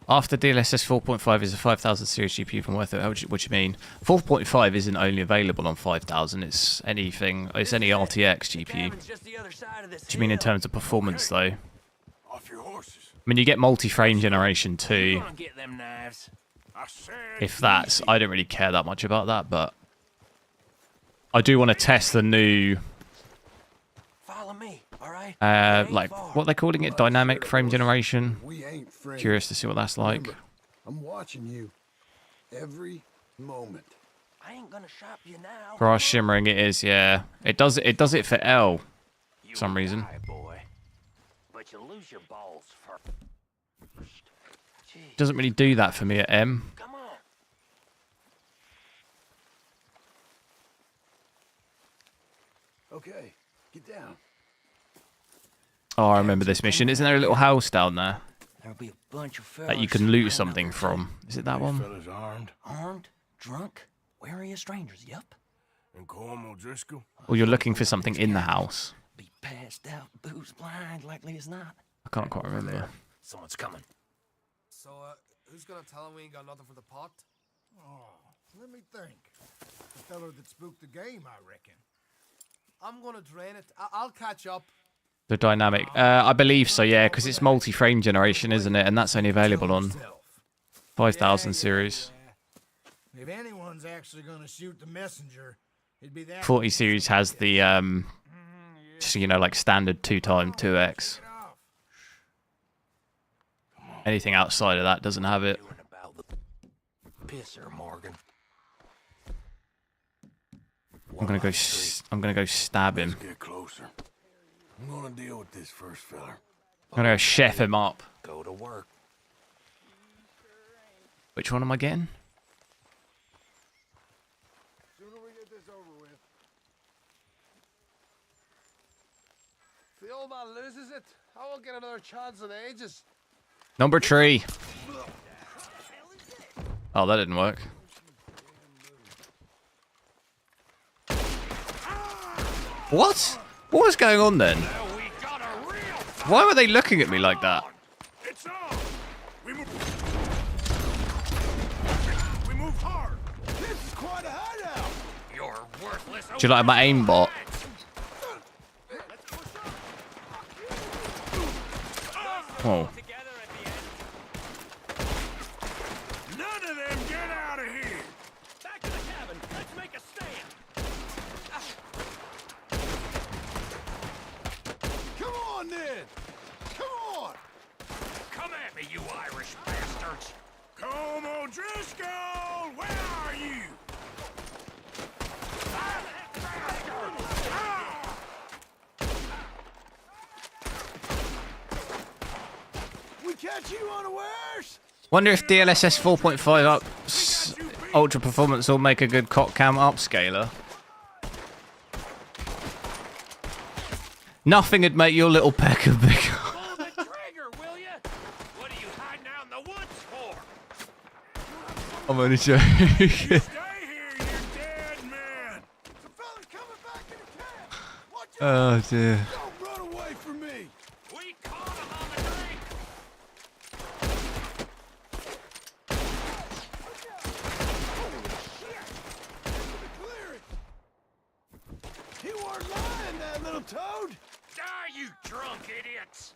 Speaker 1: After DLSS 4.5 is a 5000 series GPU from worth it. What do you mean? 4.5 isn't only available on 5000. It's anything. It's any RTX GPU. What do you mean in terms of performance though?
Speaker 4: Off your horses.
Speaker 1: I mean, you get multi-frame generation too.
Speaker 9: Get them knives.
Speaker 4: I said
Speaker 1: If that's, I don't really care that much about that, but I do want to test the new,
Speaker 15: Follow me, all right?
Speaker 1: like what they're calling it, dynamic frame generation.
Speaker 12: We ain't friends.
Speaker 1: Curious to see what that's like.
Speaker 12: Remember, I'm watching you every moment.
Speaker 15: I ain't gonna shop you now.
Speaker 1: For our shimmering, it is, yeah. It does it for L, for some reason.
Speaker 9: Die, boy. But you lose your balls first.
Speaker 1: It doesn't really do that for me at M.
Speaker 9: Come on.
Speaker 12: Okay, get down.
Speaker 1: Oh, I remember this mission. Isn't there a little house down there
Speaker 15: There'll be a bunch of fellas
Speaker 1: that you can loot something from? Is it that one?
Speaker 4: fellas armed.
Speaker 15: armed, drunk, wary of strangers. Yup.
Speaker 4: And Colm O'Driscoll.
Speaker 1: Or you're looking for something in the house?
Speaker 15: Be passed out, booze blind, likely as not.
Speaker 1: I can't quite remember.
Speaker 9: Someone's coming.
Speaker 17: So, who's gonna tell him we ain't got nothing for the pot?
Speaker 2: Oh, let me think. The feller that spooked the game, I reckon.
Speaker 17: I'm gonna drain it. I'll catch up.
Speaker 1: The dynamic. I believe so, yeah, because it's multi-frame generation, isn't it? And that's only available on 5000 series.
Speaker 2: If anyone's actually gonna shoot the messenger, it'd be that
Speaker 1: 40 series has the, just, you know, like standard 2x2x. Anything outside of that doesn't have it.
Speaker 15: Pisser, Morgan.
Speaker 1: I'm gonna go stab him.
Speaker 4: Get closer. I'm gonna deal with this first feller.
Speaker 1: I'm gonna go chef him up.
Speaker 15: Go to work.
Speaker 1: Which one am I getting?
Speaker 2: Sooner we get this over with.
Speaker 17: If the old man loses it, I won't get another chance in ages.
Speaker 1: Number 3. Oh, that didn't work. What? What was going on then? Why were they looking at me like that?
Speaker 4: It's on. We move hard.
Speaker 12: This is quite a hideout.
Speaker 9: You're worthless.
Speaker 1: Do you like my aimbot? Oh.
Speaker 4: None of them get out of here.
Speaker 15: Back to the cabin. Let's make a stand.
Speaker 12: Come on then. Come on.
Speaker 9: Come at me, you Irish bastards.
Speaker 4: Colm O'Driscoll, where are you?
Speaker 12: We catch you unawares.
Speaker 1: Wonder if DLSS 4.5 up ultra performance will make a good cock cam upscaler. Nothing would make your little pecker bigger.
Speaker 9: Pull the trigger, will ya? What are you hiding out in the woods for?
Speaker 1: I'm only joking.
Speaker 4: Stay here, you dead man.
Speaker 12: The fella's coming back in the camp. Watch
Speaker 1: Oh dear.
Speaker 12: Don't run away from me.
Speaker 9: We caught him on the drink.
Speaker 12: He weren't lying, that little toad.
Speaker 9: Die, you drunk idiots.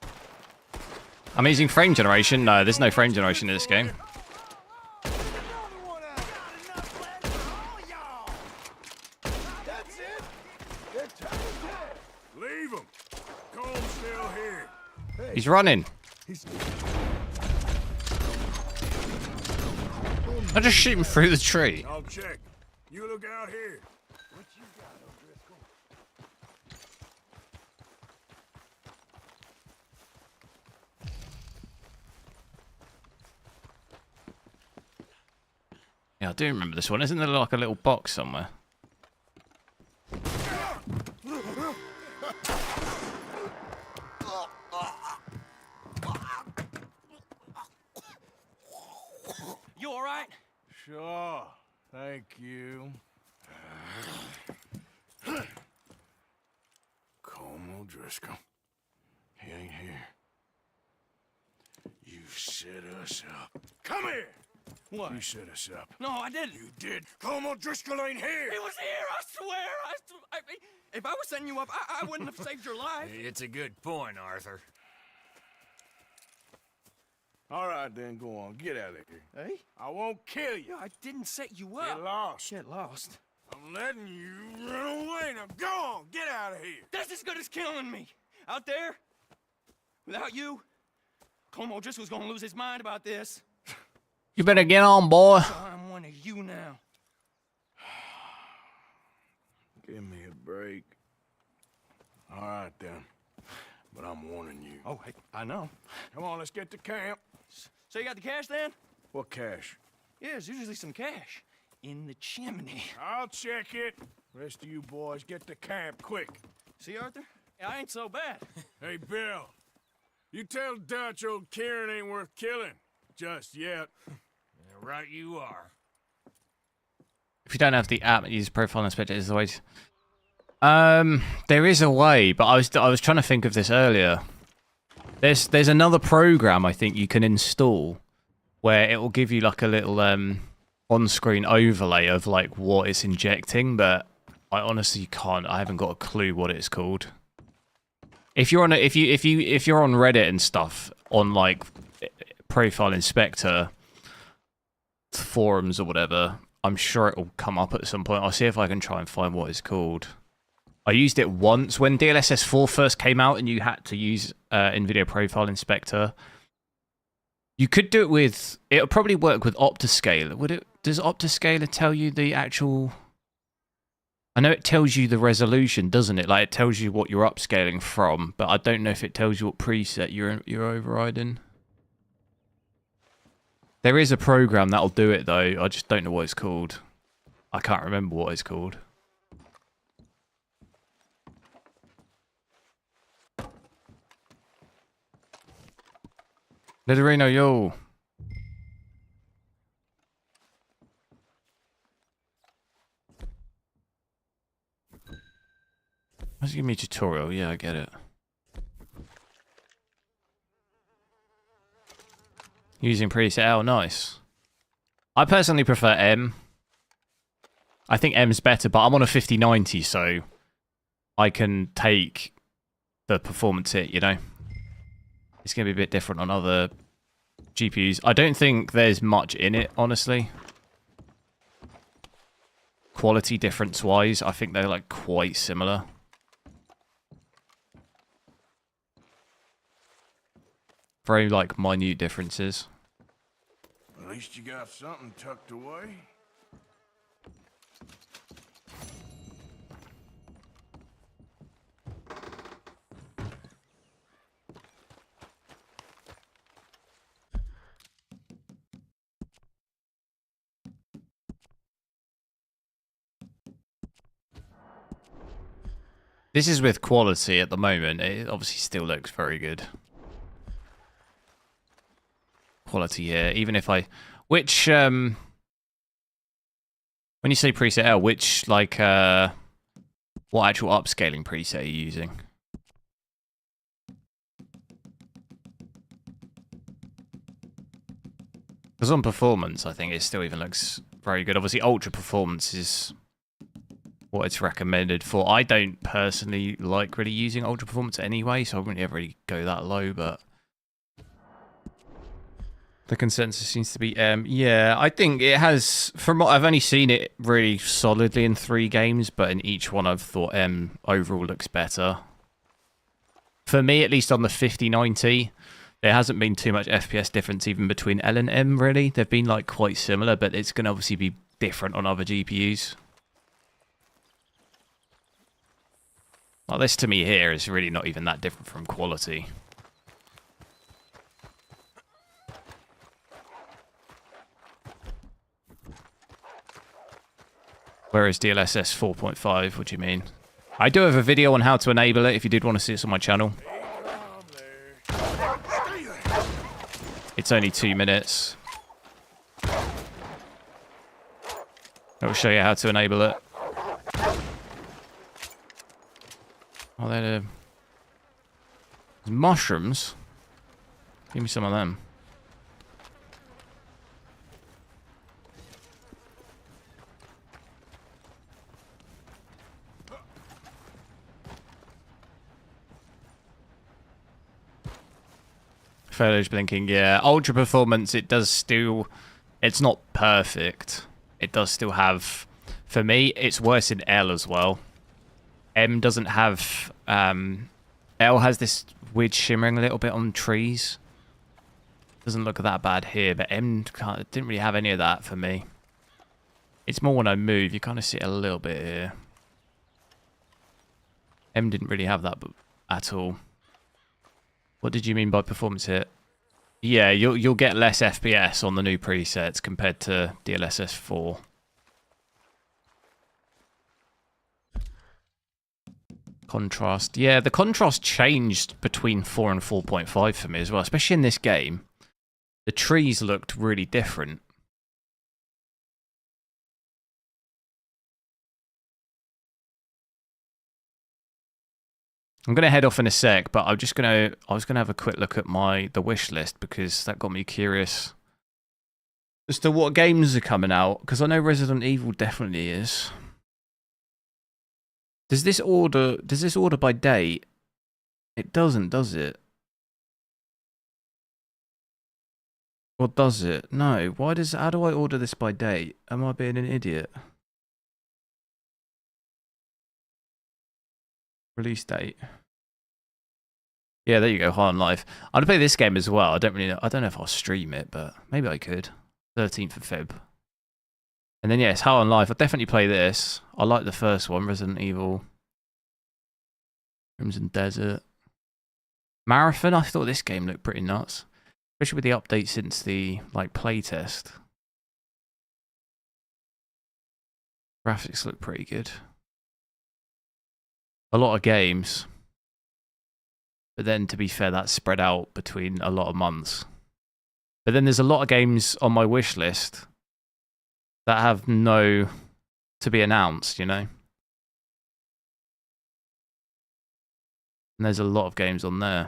Speaker 1: I'm using frame generation. No, there's no frame generation in this game.
Speaker 12: That's it. They're turning dead.
Speaker 4: Leave him. Colm's still here.
Speaker 1: He's running. I just shoot him through the tree.
Speaker 4: I'll check. You look out here.
Speaker 2: What you got, O'Driscoll?
Speaker 1: Yeah, I do remember this one. Isn't there like a little box somewhere?
Speaker 16: You all right?
Speaker 4: Sure. Thank you. Colm O'Driscoll. He ain't here. You set us up. Come here!
Speaker 16: What?
Speaker 4: You set us up.
Speaker 16: No, I didn't.
Speaker 4: You did. Colm O'Driscoll ain't here!
Speaker 16: He was here, I swear! If I was setting you up, I wouldn't have saved your life.
Speaker 9: It's a good point, Arthur.
Speaker 4: All right, then, go on. Get out of here.
Speaker 16: Hey?
Speaker 4: I won't kill you.
Speaker 16: I didn't set you up.
Speaker 4: Get lost.
Speaker 16: Get lost.
Speaker 4: I'm letting you run away. Now go on. Get out of here.
Speaker 16: That's as good as killing me. Out there, without you, Colm O'Driscoll's gonna lose his mind about this.
Speaker 1: You better get on, boy.
Speaker 16: So I'm one of you now.
Speaker 4: Give me a break. All right, then. But I'm warning you.
Speaker 16: Oh, I know.
Speaker 4: Come on, let's get to camp.
Speaker 16: So you got the cash then?
Speaker 4: What cash?
Speaker 16: Yeah, there's usually some cash in the chimney.
Speaker 4: I'll check it. Rest of you boys, get to camp, quick.
Speaker 16: See, Arthur? I ain't so bad.
Speaker 4: Hey, Bill. You tell Dutch old Kieran ain't worth killing. Just yet.
Speaker 9: Yeah, right you are.
Speaker 1: If you don't have the app, use profile inspector is always. There is a way, but I was trying to think of this earlier. There's another program I think you can install where it will give you like a little on-screen overlay of like what it's injecting, but I honestly can't. I haven't got a clue what it's called. If you're on if you're on Reddit and stuff on like Profile Inspector forums or whatever, I'm sure it will come up at some point. I'll see if I can try and find what it's called. I used it once when DLSS 4 first came out and you had to use Nvidia Profile Inspector. You could do it with... It'll probably work with Optiscaler. Would it? Does Optiscaler tell you the actual... I know it tells you the resolution, doesn't it? Like, it tells you what you're upscaling from, but I don't know if it tells you what preset you're overriding. There is a program that'll do it, though. I just don't know what it's called. I can't remember what it's called. Liderino, yo. Let's give me a tutorial. Yeah, I get it. Using preset L, nice. I personally prefer M. I think M's better, but I'm on a 5090, so I can take the performance hit, you know? It's going to be a bit different on other GPUs. I don't think there's much in it, honestly. Quality difference-wise, I think they're like quite similar. Very like minute differences.
Speaker 4: At least you got something tucked away.
Speaker 1: This is with quality at the moment. It obviously still looks very good. Quality here, even if I... Which, when you say preset L, which, like, what actual upscaling preset are you using? Because on performance, I think it still even looks very good. Obviously, ultra performance is what it's recommended for. I don't personally like really using ultra performance anyway, so I wouldn't ever really go that low, but the consensus seems to be yeah, I think it has, from what I've only seen it really solidly in 3 games, but in each one I've thought M overall looks better. For me, at least on the 5090, there hasn't been too much FPS difference even between L and M, really. They've been like quite similar, but it's going to obviously be different on other GPUs. Like this to me here is really not even that different from quality. Where is DLSS 4.5? What do you mean? I do have a video on how to enable it if you did want to see it on my channel. It's only 2 minutes. I'll show you how to enable it. Oh, there's mushrooms. Give me some of them. Photos blinking, yeah. Ultra performance, it does still... It's not perfect. It does still have... For me, it's worse in L as well. M doesn't have... L has this weird shimmering a little bit on trees. Doesn't look that bad here, but M didn't really have any of that for me. It's more when I move, you kind of see it a little bit here. M didn't really have that at all. What did you mean by performance hit? Yeah, you'll get less FPS on the new presets compared to DLSS 4. Contrast. Yeah, the contrast changed between 4 and 4.5 for me as well, especially in this game. The trees looked really different. I'm gonna head off in a sec, but I was gonna have a quick look at the wish list because that got me curious as to what games are coming out. Because I know Resident Evil definitely is. Does this order by date? It doesn't, does it? Or does it? No. How do I order this by date? Am I being an idiot? Release date. Yeah, there you go. High on Life. I'm gonna play this game as well. I don't know if I'll stream it, but maybe I could. 13th of Feb. And then yes, High on Life. I'll definitely play this. I like the first one, Resident Evil. Crimson Desert. Marathon. I thought this game looked pretty nuts, especially with the update since the playtest. Graphics look pretty good. A lot of games. But then, to be fair, that's spread out between a lot of months. But then there's a lot of games on my wish list that have no to be announced, you know? And there's a lot of games on there.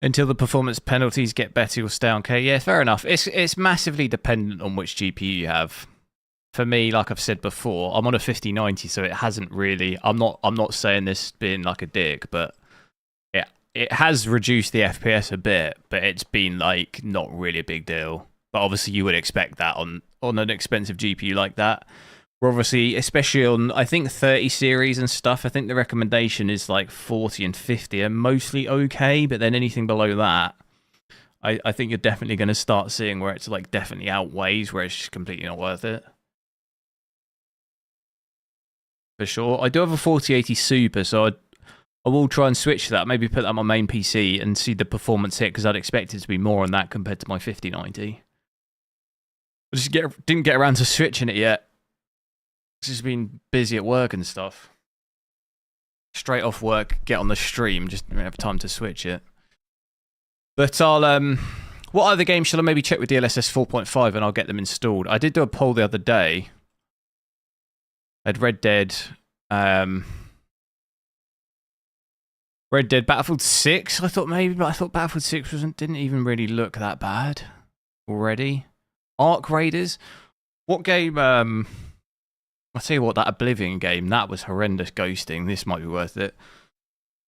Speaker 1: Until the performance penalties get better, you'll stay on K. Yeah, fair enough. It's massively dependent on which GPU you have. For me, like I've said before, I'm on a 5090, so it hasn't really... I'm not saying this being like a dick, but it has reduced the FPS a bit, but it's been not really a big deal. But obviously you would expect that on an expensive GPU like that. We're obviously, especially on, I think 30 series and stuff, I think the recommendation is 40 and 50 are mostly okay, but then anything below that, I think you're definitely going to start seeing where it's definitely outweighs, where it's just completely not worth it. For sure. I do have a 4080 Super, so I will try and switch to that, maybe put that on my main PC and see the performance hit, because I'd expect it to be more on that compared to my 5090. I just didn't get around to switching it yet. Just been busy at work and stuff. Straight off work, get on the stream, just don't have time to switch it. But I'll what other games shall I maybe check with DLSS 4.5 and I'll get them installed? I did do a poll the other day. I had Red Dead, Battlefield 6. I thought maybe, but I thought Battlefield 6 didn't even really look that bad already. Arc Raiders. What game? I'll tell you what, that Oblivion game, that was horrendous ghosting. This might be worth it.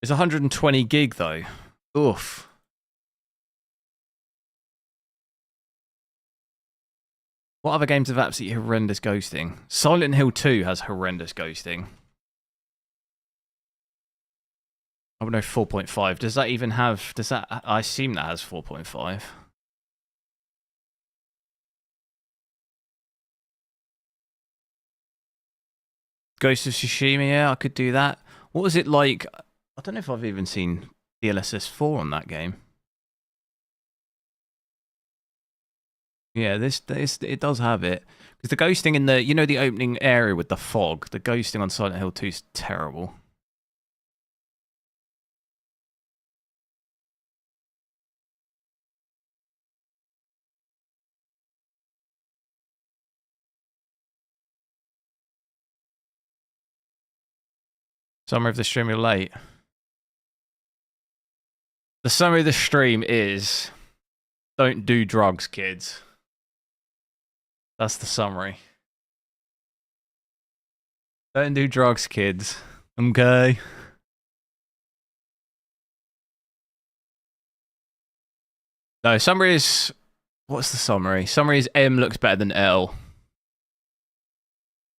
Speaker 1: It's 120 gig though. Oof. What other games have absolutely horrendous ghosting? Silent Hill 2 has horrendous ghosting. I don't know, 4.5. Does that even have... I assume that has 4.5. Ghost of Tsushima, yeah, I could do that. What was it like? I don't know if I've even seen DLSS 4 on that game. Yeah, this it does have it. Because the ghosting in the, you know, the opening area with the fog, the ghosting on Silent Hill 2 is terrible. Summary of the stream, you're late. The summary of the stream is, don't do drugs, kids. That's the summary. Don't do drugs, kids. Okay. No, summary is... What's the summary? Summary is M looks better than L.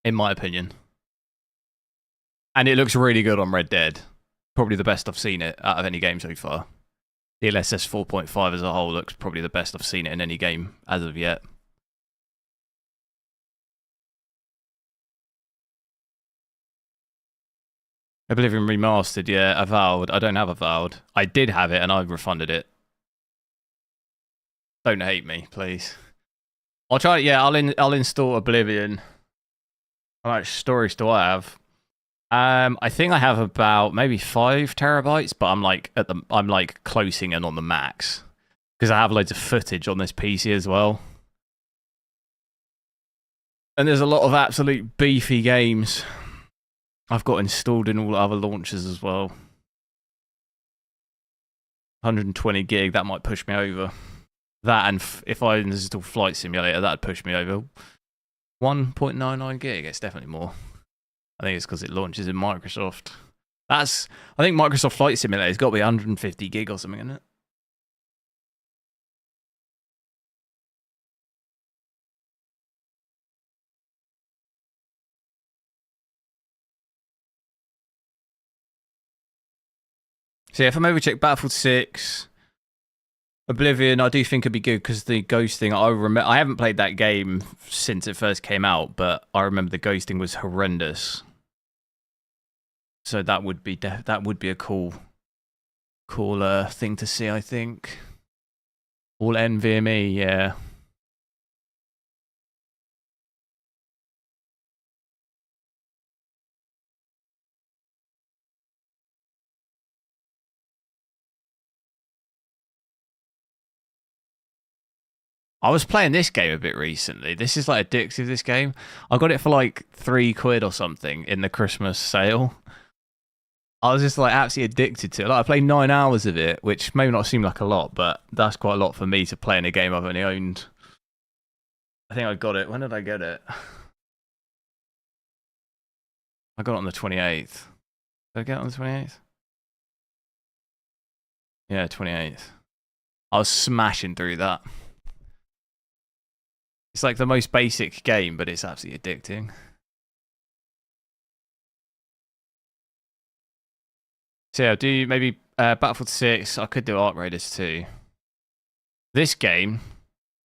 Speaker 1: In my opinion. And it looks really good on Red Dead. Probably the best I've seen it out of any game so far. DLSS 4.5 as a whole looks probably the best I've seen it in any game as of yet. Oblivion Remastered, yeah, Avowed. I don't have Avowed. I did have it and I refunded it. Don't hate me, please. I'll try it, yeah, I'll install Oblivion. How much storage do I have? I think I have about maybe 5 terabytes, but I'm like closing in on the max because I have loads of footage on this PC as well. And there's a lot of absolute beefy games I've got installed in all other launchers as well. 120 gig, that might push me over. That, and if I install Flight Simulator, that'd push me over 1.99 gig. It's definitely more. I think it's because it launches in Microsoft. I think Microsoft Flight Simulator has got to be 150 gig or something, isn't it? So yeah, if I'm overcheck Battlefield 6, Oblivion, I do think it'd be good because the ghosting, I haven't played that game since it first came out, but I remember the ghosting was horrendous. So that would be a cool thing to see, I think. All NVMe, yeah. I was playing this game a bit recently. This is like addictive, this game. I got it for like £3 or something in the Christmas sale. I was just like absolutely addicted to it. Like, I played 9 hours of it, which may not seem like a lot, but that's quite a lot for me to play in a game I've only owned. I think I got it. When did I get it? I got it on the 28th. Did I get it on the 28th? Yeah, 28th. I was smashing through that. It's like the most basic game, but it's absolutely addicting. So yeah, do maybe Battlefield 6. I could do Arc Raiders 2. This game,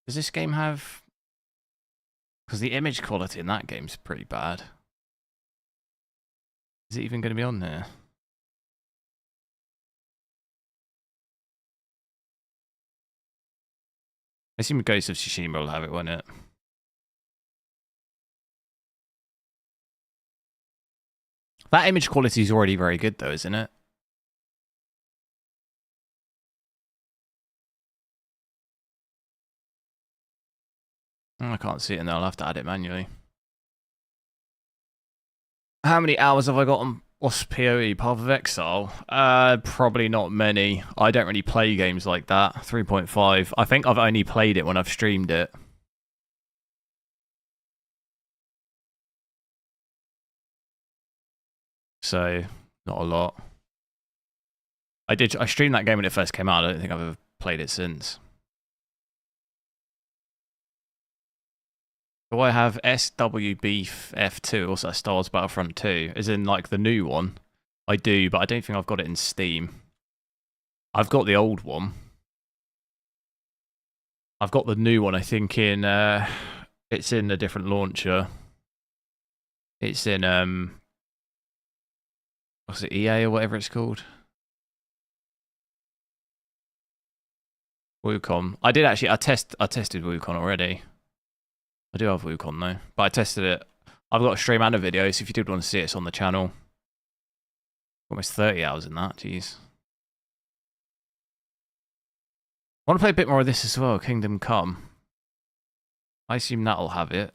Speaker 1: does this game have? Because the image quality in that game's pretty bad. Is it even going to be on there? I assume Ghost of Tsushima will have it, won't it? That image quality is already very good, though, isn't it? I can't see it in there. I'll have to add it manually. How many hours have I got on what's PoE, Path of Exile? Probably not many. I don't really play games like that. 3.5. I think I've only played it when I've streamed it. So, not a lot. I streamed that game when it first came out. I don't think I've ever played it since. Do I have SWBF2, also Star Wars Battlefront 2, as in like the new one? I do, but I don't think I've got it in Steam. I've got the old one. I've got the new one, I think, in it's in a different launcher. It's in what's it, EA or whatever it's called? Wukong. I did actually, I tested Wukong already. I do have Wukong though, but I tested it. I've got a stream and a video, so if you did want to see it, it's on the channel. Almost 30 hours in that, jeez. I want to play a bit more of this as well, Kingdom Come. I assume that'll have it.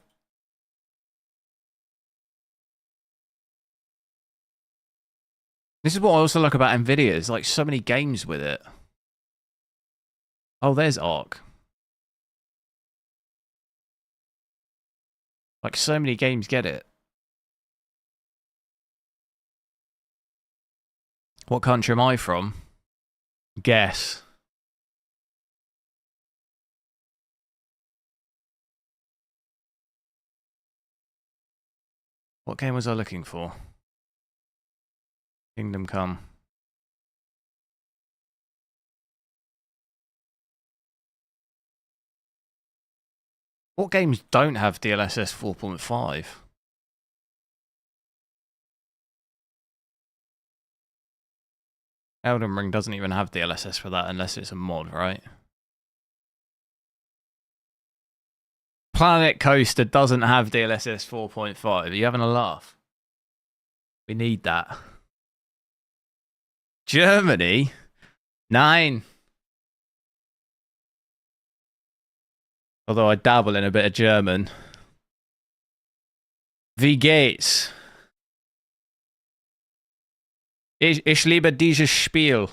Speaker 1: This is what I also like about Nvidia, is like so many games with it. Oh, there's Ark. Like so many games get it. What country am I from? Guess. What game was I looking for? Kingdom Come. What games don't have DLSS 4.5? Elden Ring doesn't even have DLSS for that unless it's a mod, right? Planet Coaster doesn't have DLSS 4.5. Are you having a laugh? We need that. Germany? 9. Although I dabble in a bit of German. Wie geht's? Ich liebe dieses Spiel.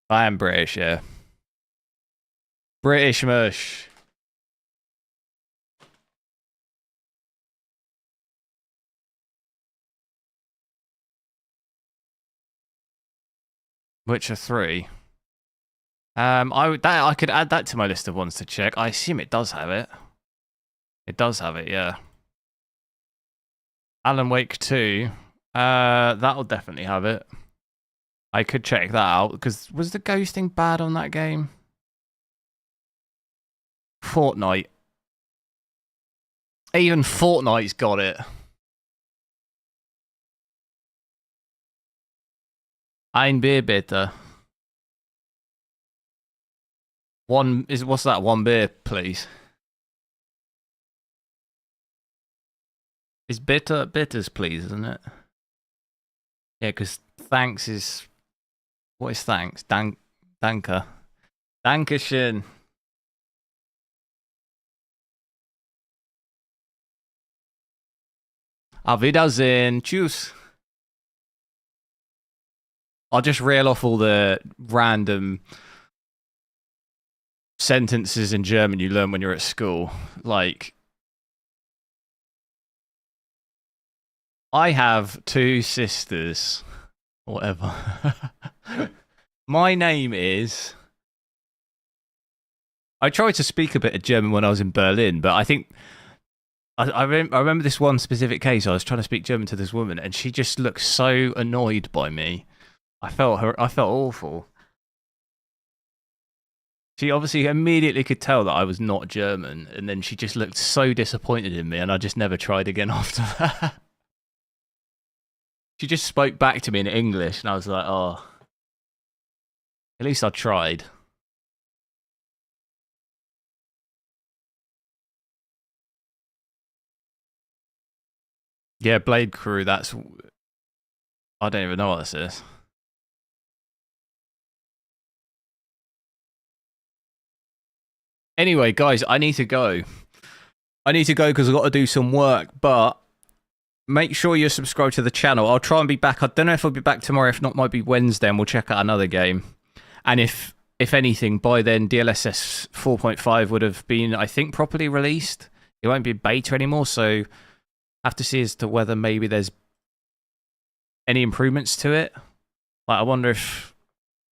Speaker 1: I am British, yeah. British mush. Witcher 3. I could add that to my list of ones to check. I assume it does have it. It does have it, yeah. Alan Wake 2. That'll definitely have it. I could check that out, because was the ghosting bad on that game? Fortnite. Even Fortnite's got it. Ein beer bitte. What's that? 1 beer, please. It's bitters, please, isn't it? Yeah, because thanks is... What is thanks? Danke. Dankeschön. Auf Wiedersehen. Tschüss. I'll just reel off all the random sentences in German you learn when you're at school. Like, I have 2 sisters. Whatever. My name is... I tried to speak a bit of German when I was in Berlin, but I think... I remember this one specific case. I was trying to speak German to this woman, and she just looked so annoyed by me. I felt awful. She obviously immediately could tell that I was not German, and then she just looked so disappointed in me, and I just never tried again after that. She just spoke back to me in English, and I was like, oh, at least I tried. Yeah, Blade Crew, that's... I don't even know what this is. Anyway, guys, I need to go. I need to go because I've got to do some work, but make sure you're subscribed to the channel. I'll try and be back. I don't know if I'll be back tomorrow. If not, might be Wednesday, and we'll check out another game. And if anything, by then, DLSS 4.5 would have been, I think, properly released. It won't be beta anymore, so I have to see as to whether maybe there's any improvements to it. Like, I wonder if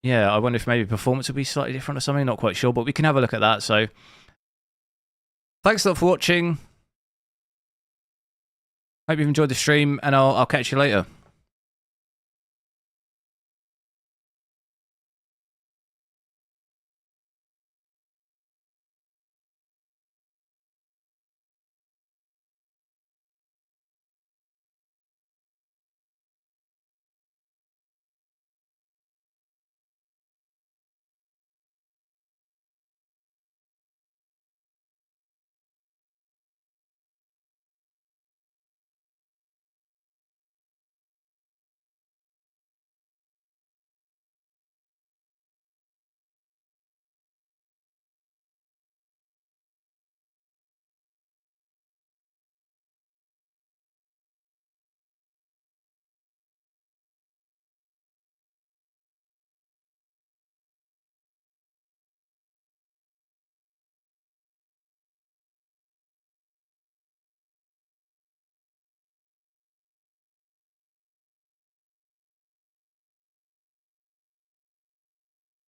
Speaker 1: maybe performance will be slightly different or something. Not quite sure, but we can have a look at that. So, thanks a lot for watching. Hope you've enjoyed the stream, and I'll catch you later.